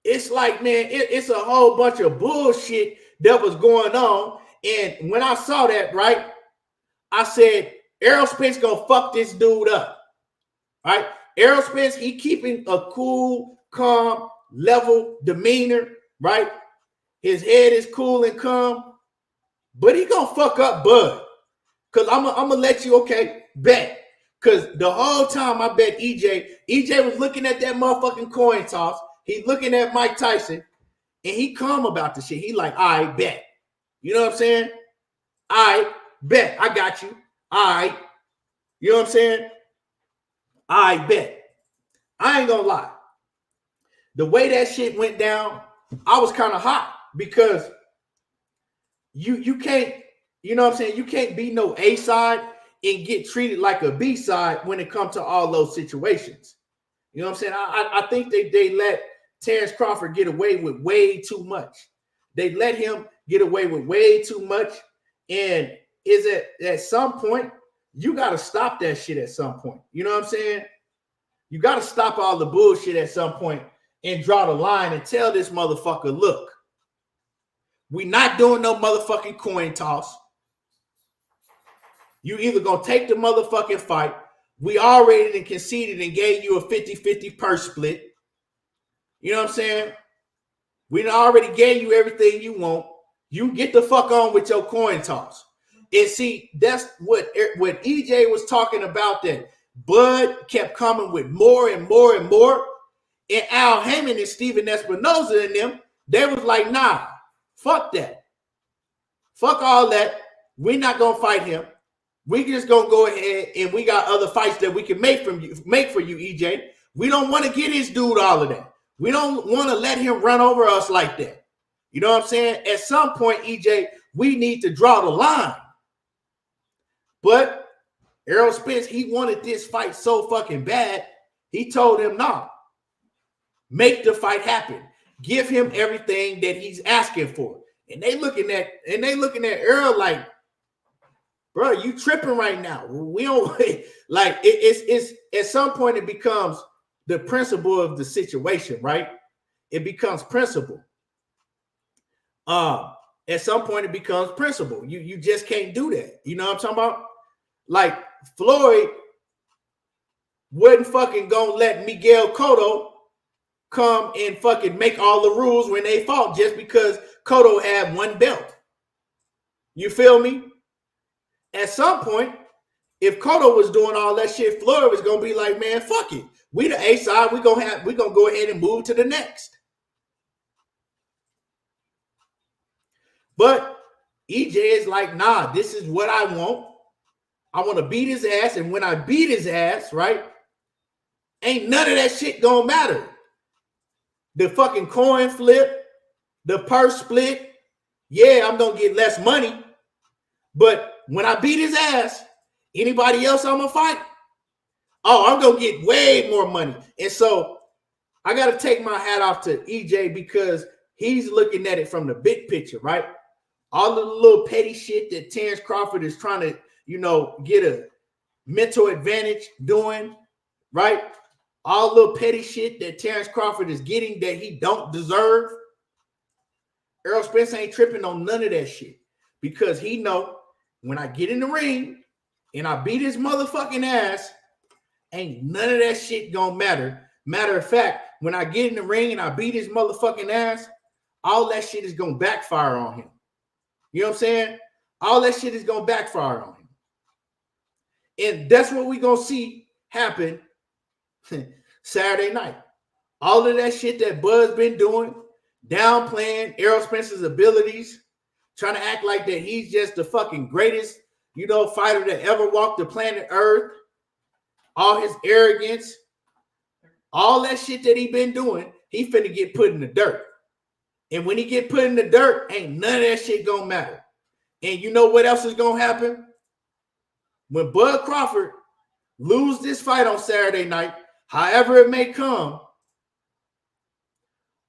it's like, man, it's a whole bunch of bullshit that was going on. And when I saw that, right, I said, Errol Spence gonna fuck this dude up. Right? Errol Spence, he keeping a cool, calm, level demeanor, right? His head is cool and calm, but he gonna fuck up Bud. Cause I'm gonna let you, okay, bet. Cause the whole time I bet EJ was looking at that motherfucking coin toss. He's looking at Mike Tyson, and he calm about the shit. He like, I bet. You know what I'm saying? I bet. I got you. I. You know what I'm saying? I bet. I ain't gonna lie. The way that shit went down, I was kind of hot because you can't, you know what I'm saying? You can't be no A side and get treated like a B side when it comes to all those situations. You know what I'm saying? I think they let Terence Crawford get away with way too much. They let him get away with way too much. And is it at some point, you got to stop that shit at some point. You know what I'm saying? You got to stop all the bullshit at some point and draw the line and tell this motherfucker, look, we not doing no motherfucking coin toss. You either going to take the motherfucking fight. We already conceded and gave you a 50-50 purse split. You know what I'm saying? We already gave you everything you want. You get the fuck on with your coin toss. And see, that's what EJ was talking about, that Bud kept coming with more and more and more. And Al Heyman and Steven Espinoza and them, they was like, nah, fuck that. Fuck all that. We're not going to fight him. We just going to go ahead and we got other fights that we can make for you, EJ. We don't want to get this dude all of that. We don't want to let him run over us like that. You know what I'm saying? At some point, EJ, we need to draw the line. But Errol Spence, he wanted this fight so fucking bad, he told him, nah, make the fight happen. Give him everything that he's asking for. And they looking at Errol like, bro, you tripping right now. We don't like it's at some point it becomes the principle of the situation, right? It becomes principle. At some point it becomes principle. You just can't do that. You know what I'm talking about? Like Floyd wasn't fucking gonna let Miguel Cotto come and fucking make all the rules when they fought just because Cotto had one belt. You feel me? At some point, if Cotto was doing all that shit, Floyd was gonna be like, man, fuck it. We the A side, we gonna go ahead and move to the next. But EJ is like, nah, this is what I want. I want to beat his ass, and when I beat his ass, right, ain't none of that shit gonna matter. The fucking coin flip, the purse split, yeah, I'm gonna get less money, but when I beat his ass, anybody else I'm gonna fight, oh, I'm gonna get way more money. And so I gotta take my hat off to EJ because he's looking at it from the big picture, right? All of the little petty shit that Terence Crawford is trying to, get a mental advantage doing, right? All the little petty shit that Terence Crawford is getting that he don't deserve. Errol Spence ain't tripping on none of that shit because he know when I get in the ring and I beat his motherfucking ass, ain't none of that shit gonna matter. Matter of fact, when I get in the ring and I beat his motherfucking ass, all that shit is gonna backfire on him. You know what I'm saying? All that shit is gonna backfire on him. And that's what we're gonna see happen Saturday night. All of that shit that Bud's been doing, downplaying Errol Spence's abilities, trying to act like that he's just the fucking greatest, fighter that ever walked the planet Earth. All his arrogance, all that shit that he been doing, he finna get put in the dirt. And when he get put in the dirt, ain't none of that shit gonna matter. And you know what else is gonna happen? When Bud Crawford lose this fight on Saturday night, however it may come,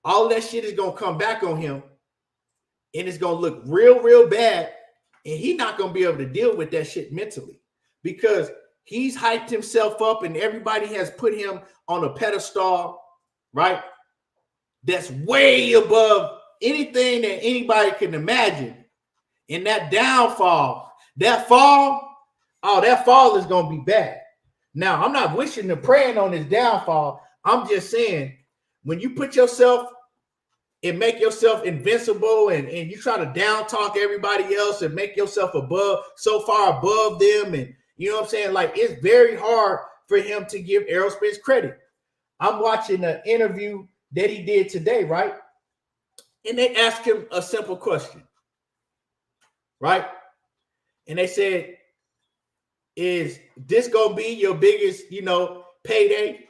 all that shit is going to come back on him, and it's going to look real, real bad, and he's not going to be able to deal with that shit mentally because he's hyped himself up and everybody has put him on a pedestal, right? That's way above anything that anybody can imagine. And that downfall, that fall is going to be bad. Now, I'm not wishing and praying on his downfall. I'm just saying, when you put yourself and make yourself invincible and you try to down talk everybody else and make yourself so far above them, and you know what I'm saying? Like, it's very hard for him to give Errol Spence credit. I'm watching an interview that he did today, right? And they asked him a simple question, right? And they said, is this going to be your biggest, payday?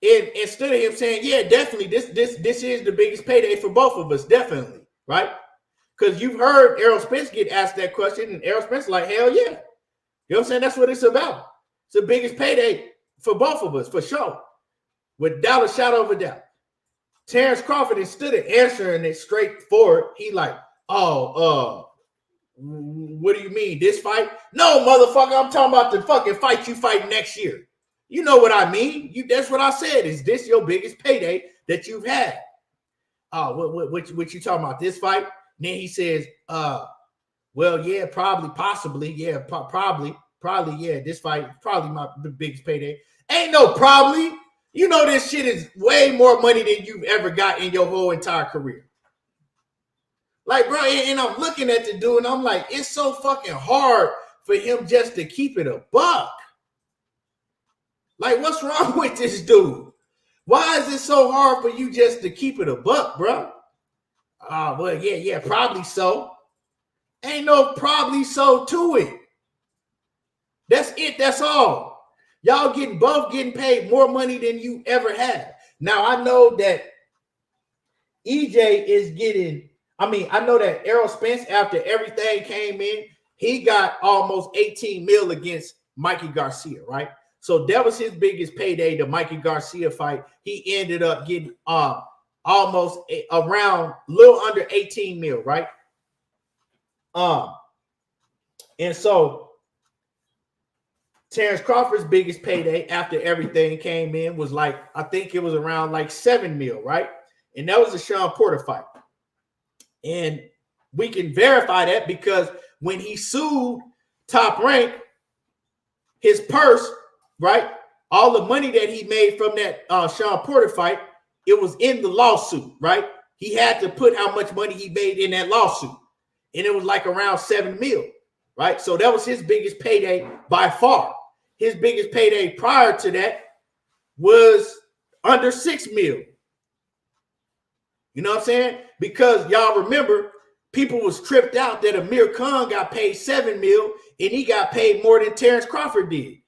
And instead of him saying, yeah, definitely, this is the biggest payday for both of us, definitely, right? Because you've heard Errol Spence get asked that question, and Errol Spence like, hell yeah. You know what I'm saying? That's what it's about. It's the biggest payday for both of us, for sure. Without a shadow of a doubt. Terence Crawford, instead of answering it straightforward, he like, what do you mean, this fight? No, motherfucker, I'm talking about the fucking fight you fight next year. You know what I mean? That's what I said. Is this your biggest payday that you've had? What you talking about, this fight? And then he says, well, yeah, probably, possibly, yeah, probably, yeah, this fight probably the biggest payday. Ain't no probably. You know this shit is way more money than you've ever got in your whole entire career. Like, bro, and I'm looking at the dude, and I'm like, it's so fucking hard for him just to keep it a buck. Like, what's wrong with this dude? Why is it so hard for you just to keep it a buck, bro? Well, yeah, probably so. Ain't no probably so to it. That's it. That's all. Y'all both getting paid more money than you ever had. Now, I know that EJ is getting, I know that Errol Spence, after everything came in, he got almost 18 mil against Mikey Garcia, right? So that was his biggest payday, the Mikey Garcia fight. He ended up getting almost around little under 18 mil, right? And so Terence Crawford's biggest payday after everything came in was like, I think it was around like 7 mil, right? And that was the Shawn Porter fight. And we can verify that because when he sued Top Rank, his purse, right, all the money that he made from that Shawn Porter fight, it was in the lawsuit, right? He had to put how much money he made in that lawsuit. And it was like around 7 mil, right? So that was his biggest payday by far. His biggest payday prior to that was under 6 mil. You know what I'm saying? Because y'all remember, people was tripped out that Amir Khan got paid 7 mil and he got paid more than Terence Crawford did.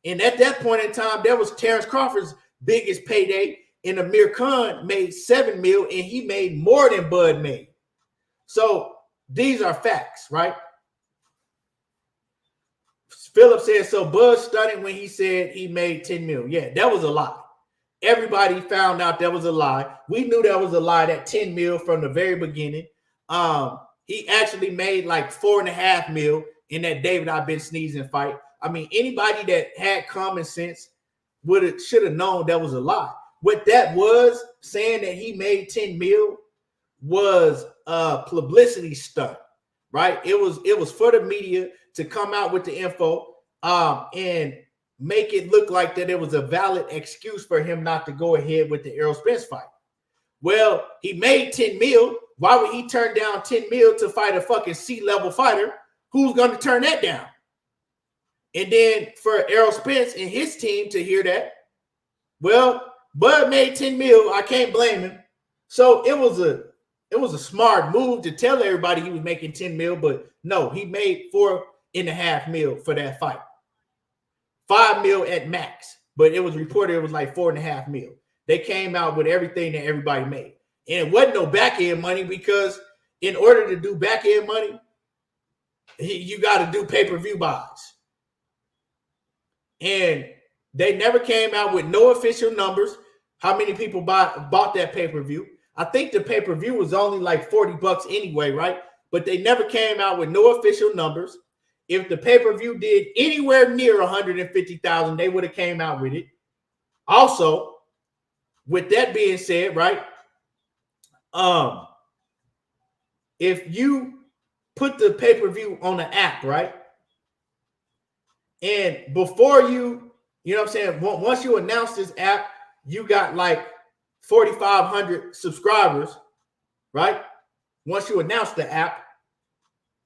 And at that point in time, that was Terence Crawford's biggest payday, and Amir Khan made 7 mil and he made more than Bud made. So these are facts, right? Philip said, so Bud studied when he said he made 10 mil. Yeah, that was a lie. Everybody found out that was a lie. We knew that was a lie, that 10 mil from the very beginning. He actually made like 4.5 mil in that David I've been sneezing fight. Anybody that had common sense should have known that was a lie. What that was, saying that he made 10 mil, was a publicity stunt, right? It was for the media to come out with the info and make it look like that it was a valid excuse for him not to go ahead with the Errol Spence fight. Well, he made 10 mil. Why would he turn down 10 mil to fight a fucking C-level fighter? Who's going to turn that down? And then for Errol Spence and his team to hear that, well, Bud made 10 mil. I can't blame him. So it was a smart move to tell everybody he was making 10 mil, but no, he made 4.5 mil for that fight. 5 mil at max, but it was reported it was like 4.5 mil. They came out with everything that everybody made. And it wasn't no back end money, because in order to do back end money, you got to do pay-per-view buys. And they never came out with no official numbers, how many people bought that pay-per-view. I think the pay-per-view was only like $40 anyway, right? But they never came out with no official numbers. If the pay-per-view did anywhere near 150,000, they would have came out with it. Also, with that being said, right? If you put the pay-per-view on the app, right? And before you know what I'm saying, once you announce this app, you got like 4,500 subscribers, right? Once you announce the app,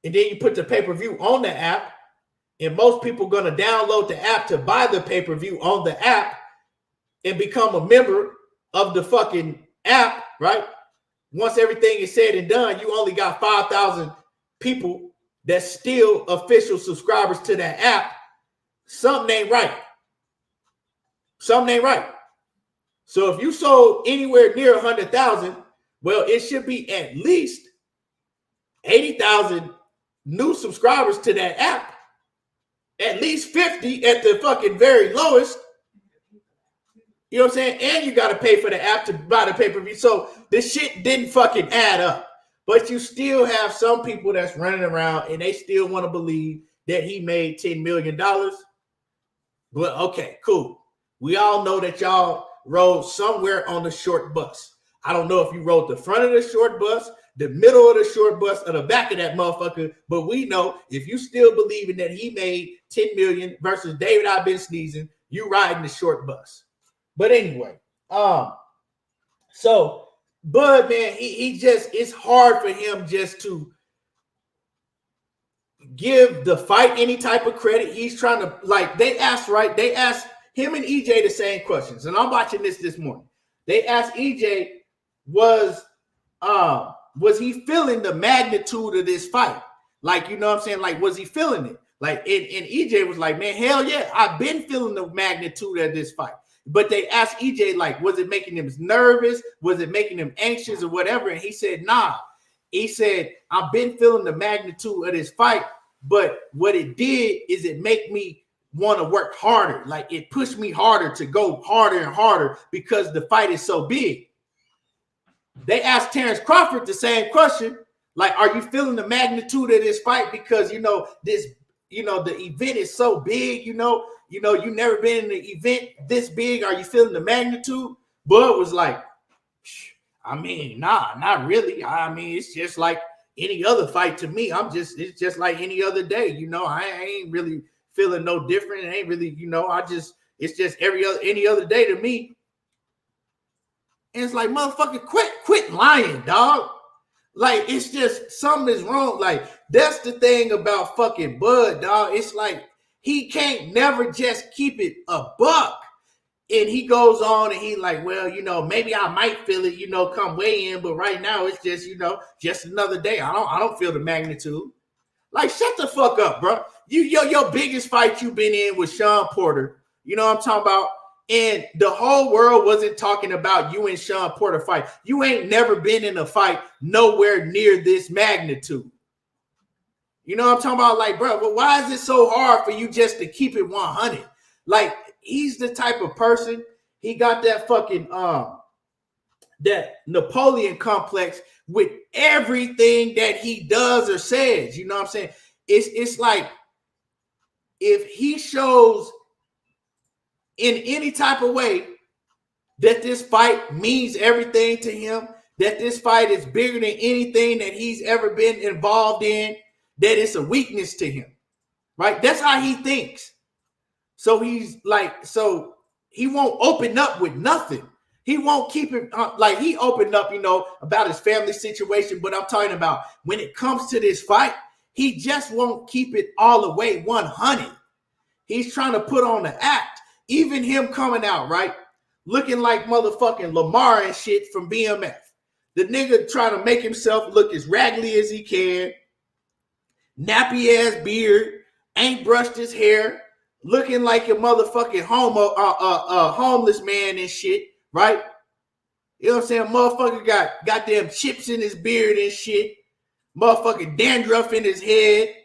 and then you put the pay-per-view on the app, and most people going to download the app to buy the pay-per-view on the app and become a member of the fucking app, right? Once everything is said and done, you only got 5,000 people that's still official subscribers to that app. Something ain't right. Something ain't right. So if you sold anywhere near 100,000, well, it should be at least 80,000 new subscribers to that app. At least 50 at the fucking very lowest. You know what I'm saying? And you got to pay for the app to buy the pay-per-view. So this shit didn't fucking add up. But you still have some people that's running around and they still want to believe that he made $10 million. Well, okay, cool. We all know that y'all rode somewhere on the short bus. I don't know if you rode the front of the short bus, the middle of the short bus, or the back of that motherfucker. But we know if you still believing that he made $10 million versus David, I've been sneezing, you riding the short bus. But anyway, so Bud, man, he just, it's hard for him just to give the fight any type of credit. He's trying to, like, they asked him and EJ the same questions. And I'm watching this morning. They asked EJ, was he feeling the magnitude of this fight? Like, you know what I'm saying? Like, was he feeling it? Like, and EJ was like, man, hell yeah, I've been feeling the magnitude of this fight. But they asked EJ, like, was it making him nervous? Was it making him anxious or whatever? And he said, nah. He said, I've been feeling the magnitude of this fight, but what it did is it made me want to work harder. Like, it pushed me harder to go harder and harder because the fight is so big. They asked Terence Crawford the same question. Like, are you feeling the magnitude of this fight? Because, you know, the event is so big, you never been in an event this big. Are you feeling the magnitude? Bud was like, I mean, nah, not really. I mean, it's just like any other fight to me. It's just like any other day. I ain't really feeling no different. It ain't really, it's just any other day to me. And it's like, motherfucker, quit lying, dog. Like, it's just something is wrong. Like, that's the thing about fucking Bud, dog. It's like he can't never just keep it a buck. And he goes on and he like, well, maybe I might feel it, come weigh in, but right now it's just, just another day. I don't feel the magnitude. Like, shut the fuck up, bro. Your biggest fight you've been in was Sean Porter. You know what I'm talking about? And the whole world wasn't talking about you and Sean Porter fight. You ain't never been in a fight nowhere near this magnitude. You know what I'm talking about? Like, bro, but why is it so hard for you just to keep it 100? Like, he's the type of person, he got that fucking, that Napoleon complex with everything that he does or says. You know what I'm saying? It's like, if he shows in any type of way that this fight means everything to him, that this fight is bigger than anything that he's ever been involved in, that it's a weakness to him, right? That's how he thinks. So he's like, so he won't open up with nothing. He won't keep it like he opened up, about his family situation. But I'm talking about when it comes to this fight, he just won't keep it all the way 100. He's trying to put on the act. Even him coming out, right, looking like motherfucking Lamar and shit from BMF. The nigga trying to make himself look as raggedy as he can. Nappy ass beard, ain't brushed his hair, looking like a motherfucking homeless man and shit, right? You know what I'm saying? Motherfucker got goddamn chips in his beard and shit. Motherfucking dandruff in his head.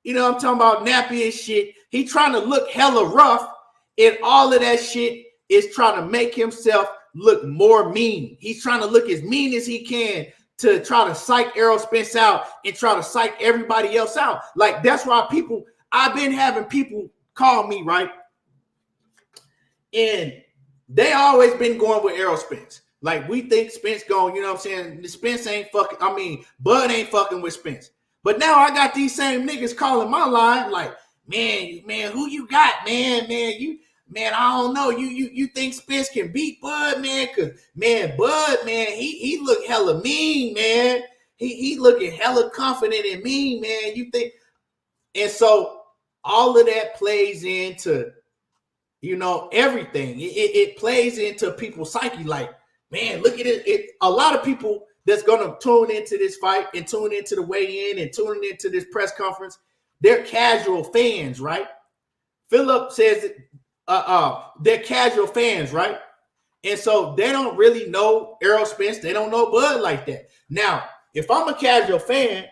You know what I'm talking about? Nappy and shit. He trying to look hella rough, and all of that shit is trying to make himself look more mean. He's trying to look as mean as he can to try to psych Errol Spence out and try to psych everybody else out. Like, that's why I've been having people call me, right? And they always been going with Errol Spence. Like, we think Spence going, you know what I'm saying? Spence ain't fucking, Bud ain't fucking with Spence. But now I got these same niggas calling my line like, man, who you got, man, I don't know. You think Spence can beat Bud, man? Cause man, Bud, man, he look hella mean, man. He looking hella confident and mean, man. You think, and so all of that plays into, you know, everything. It plays into people's psyche. Like, man, look at it. A lot of people that's gonna tune into this fight and tune into the weigh-in and tune into this press conference, they're casual fans, right? Philip says they're casual fans, right? And so they don't really know Errol Spence. They don't know Bud like that. Now, if I'm a casual fan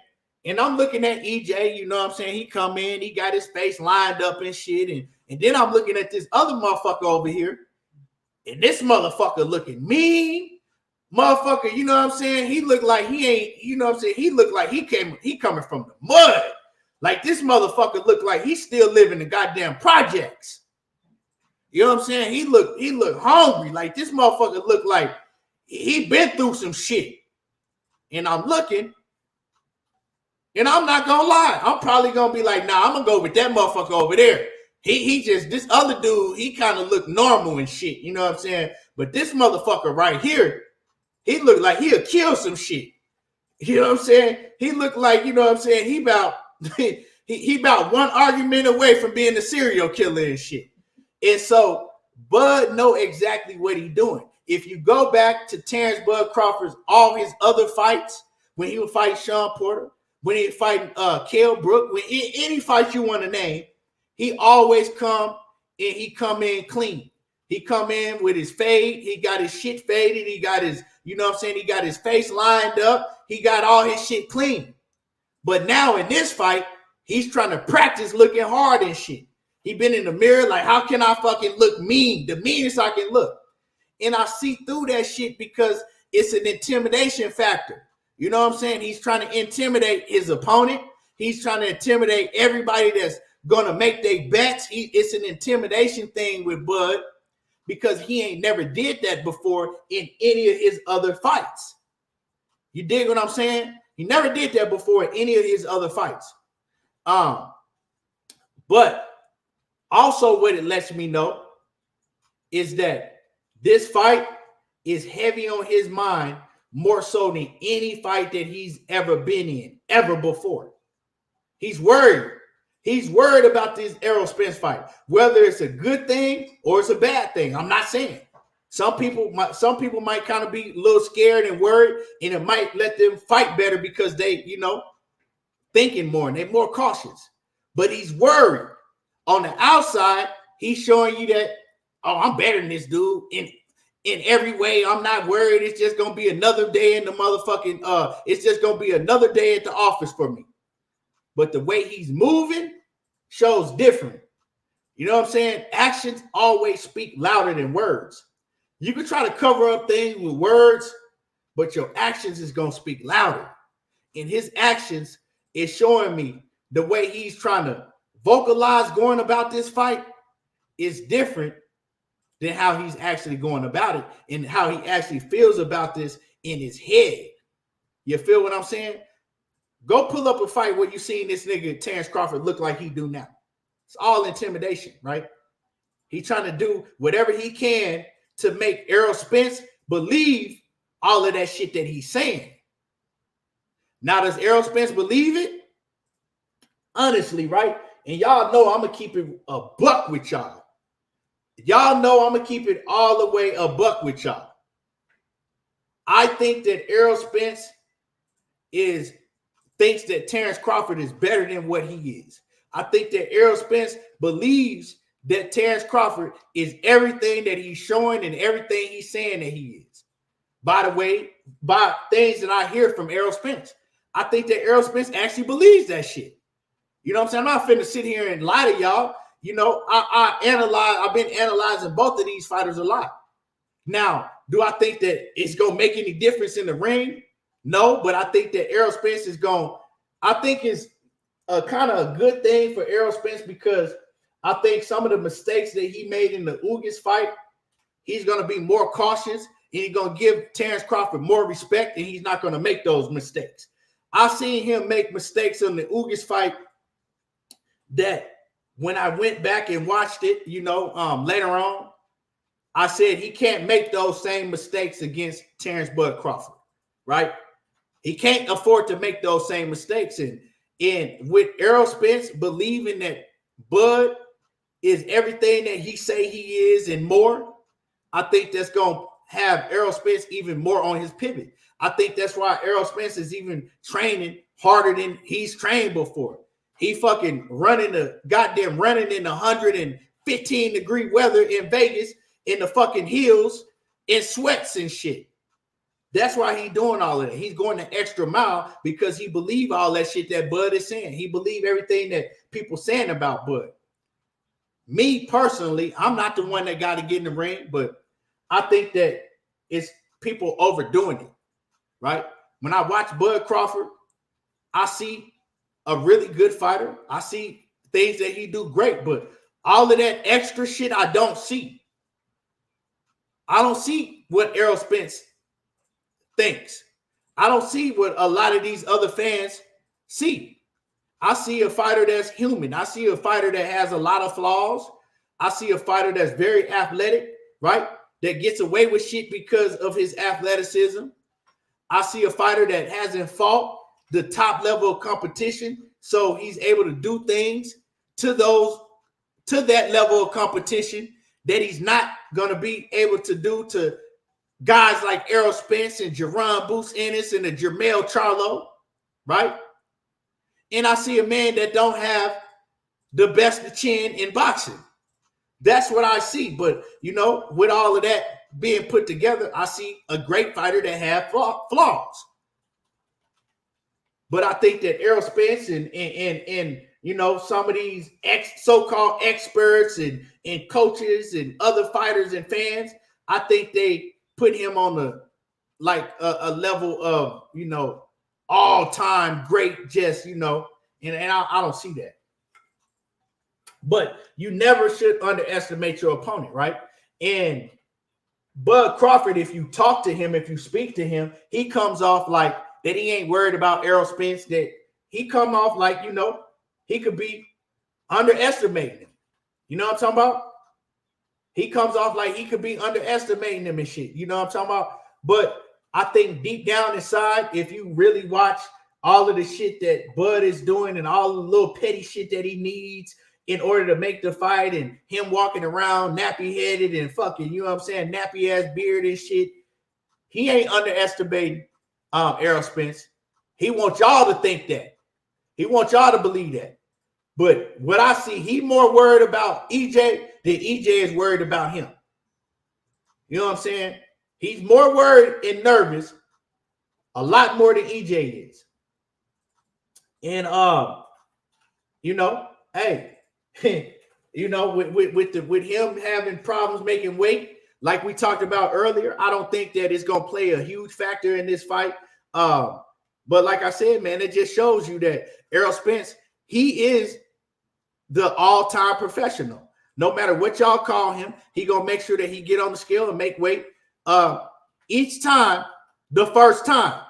and I'm looking at EJ, you know what I'm saying? He come in, he got his face lined up and shit. And then I'm looking at this other motherfucker over here. And this motherfucker looking mean. Motherfucker, you know what I'm saying? He look like he ain't, you know what I'm saying? He look like he coming from the mud. Like, this motherfucker look like he's still living the goddamn projects. You know what I'm saying? He look hungry. Like, this motherfucker look like he been through some shit. And I'm looking, and I'm not gonna lie. I'm probably gonna be like, nah, I'm gonna go with that motherfucker over there. He just, this other dude, he kind of look normal and shit. You know what I'm saying? But this motherfucker right here, he look like he'll kill some shit. You know what I'm saying? He look like, you know what I'm saying? He about one argument away from being a serial killer and shit. And so Bud know exactly what he's doing. If you go back to Terence Bud Crawford's all his other fights, when he would fight Sean Porter, when he would fight Kell Brook, when any fight you want to name, he always come in clean. He come in with his fade. He got his shit faded. He got his, you know what I'm saying? He got his face lined up. He got all his shit clean. But now in this fight, he's trying to practice looking hard and shit. He been in the mirror like, how can I fucking look mean? The meanest I can look. And I see through that shit because it's an intimidation factor. You know what I'm saying? He's trying to intimidate his opponent. He's trying to intimidate everybody that's going to make their bets. It's an intimidation thing with Bud because he ain't never did that before in any of his other fights. You dig what I'm saying? He never did that before in any of his other fights. But also what it lets me know is that this fight is heavy on his mind more so than any fight that he's ever been in, ever before. He's worried. He's worried about this Errol Spence fight, whether it's a good thing or it's a bad thing. I'm not saying. Some people might kind of be a little scared and worried, and it might let them fight better because they, you know, thinking more and they're more cautious. But he's worried. On the outside, he's showing you that, oh, I'm better than this dude in every way. I'm not worried. It's just gonna be another day in the motherfucking it's just gonna be another day at the office for me. But the way he's moving shows different. You know what I'm saying? Actions always speak louder than words. You can try to cover up things with words, but your actions is gonna speak louder. And his actions is showing me the way he's trying to vocalize going about this fight is different than how he's actually going about it and how he actually feels about this in his head. You feel what I'm saying? Go pull up a fight where you seen this nigga Terence Crawford look like he do now. It's all intimidation, right? He's trying to do whatever he can to make Errol Spence believe all of that shit that he's saying. Now, does Errol Spence believe it? Honestly, right? And y'all know I'm going to keep it a buck with y'all. Y'all know I'm going to keep it all the way a buck with y'all. I think that Errol Spence thinks that Terence Crawford is better than what he is. I think that Errol Spence believes that Terence Crawford is everything that he's showing and everything he's saying that he is. By the way, by things that I hear from Errol Spence, I think that Errol Spence actually believes that shit. You know what I'm saying? I'm not finna sit here and lie to y'all. You know, I've been analyzing both of these fighters a lot. Now, do I think that it's going to make any difference in the ring? No, but I think that Errol Spence is going, I think it's a kind of a good thing for Errol Spence, because I think some of the mistakes that he made in the Ugas fight, he's going to be more cautious, and he's going to give Terence Crawford more respect, and he's not going to make those mistakes. I've seen him make mistakes in the Ugas fight that when I went back and watched it, later on, I said he can't make those same mistakes against Terence Bud Crawford, right? He can't afford to make those same mistakes. And with Errol Spence believing that Bud is everything that he say he is and more, I think that's going to have Errol Spence even more on his pivot. I think that's why Errol Spence is even training harder than he's trained before. He fucking running in the 115-degree weather in Vegas in the fucking hills in sweats and shit. That's why he's doing all of that. He's going the extra mile because he believe all that shit that Bud is saying. He believe everything that people saying about Bud. Me personally, I'm not the one that got to get in the ring, but I think that it's people overdoing it, right? When I watch Bud Crawford, I see a really good fighter. I see things that he do great, but all of that extra shit I don't see. I don't see what Errol Spence thinks. I don't see what a lot of these other fans see. I see a fighter that's human. I see a fighter that has a lot of flaws. I see a fighter that's very athletic, right? That gets away with shit because of his athleticism. I see a fighter that hasn't fought the top level of competition, so he's able to do things to that level of competition that he's not going to be able to do to guys like Errol Spence and Jerron Boots Ennis and the Jermell Charlo, right? And I see a man that don't have the best chin in boxing. That's what I see. But, with all of that being put together, I see a great fighter that has flaws. But I think that Errol Spence and some of these so-called experts and coaches and other fighters and fans, I think they put him on a level of, all-time great, just, and I don't see that. But you never should underestimate your opponent, right? And Bud Crawford, if you talk to him, if you speak to him, he comes off like that he ain't worried about Errol Spence, that he come off like, he could be underestimating him. You know what I'm talking about? He comes off like he could be underestimating him and shit. You know what I'm talking about? But I think deep down inside, if you really watch all of the shit that Bud is doing and all the little petty shit that he needs in order to make the fight, and him walking around nappy-headed and fucking, you know what I'm saying, nappy-ass beard and shit, he ain't underestimating Errol Spence. He wants y'all to think that. He wants y'all to believe that. But what I see, he more worried about EJ than EJ is worried about him. You know what I'm saying? He's more worried and nervous, a lot more than EJ is. And hey, with him having problems making weight, like we talked about earlier, I don't think that it's gonna play a huge factor in this fight. But like I said, man, it just shows you that Errol Spence, he is the all-time professional. No matter what y'all call him, he gonna make sure that he get on the scale and make weight each time, the first time.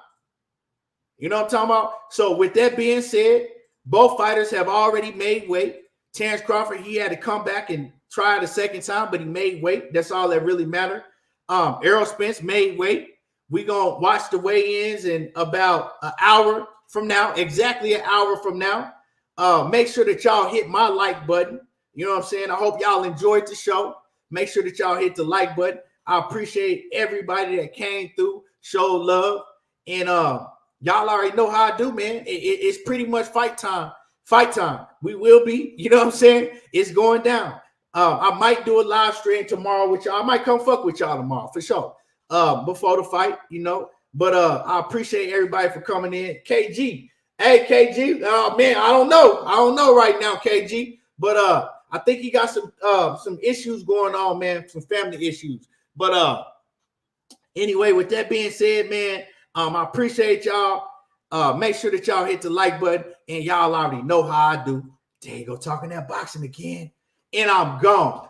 You know what I'm talking about? So with that being said, both fighters have already made weight. Terence Crawford, he had to come back and try it a second time, but he made weight. That's all that really mattered. Errol Spence made weight. We're going to watch the weigh-ins in about an hour from now, exactly an hour from now. Make sure that y'all hit my like button. You know what I'm saying? I hope y'all enjoyed the show. Make sure that y'all hit the like button. I appreciate everybody that came through, showed love. And y'all already know how I do, man. It's pretty much fight time. Fight time. We will be, you know what I'm saying? It's going down. I might do a live stream tomorrow with y'all. I might come fuck with y'all tomorrow for sure. Before the fight, But I appreciate everybody for coming in. KG. Hey, KG. Man, I don't know right now, KG. But I think he got some issues going on, man, some family issues. But Anyway, with that being said, man, I appreciate y'all. Make sure that y'all hit the like button, and y'all already know how I do. There you go, talking that boxing again, and I'm gone.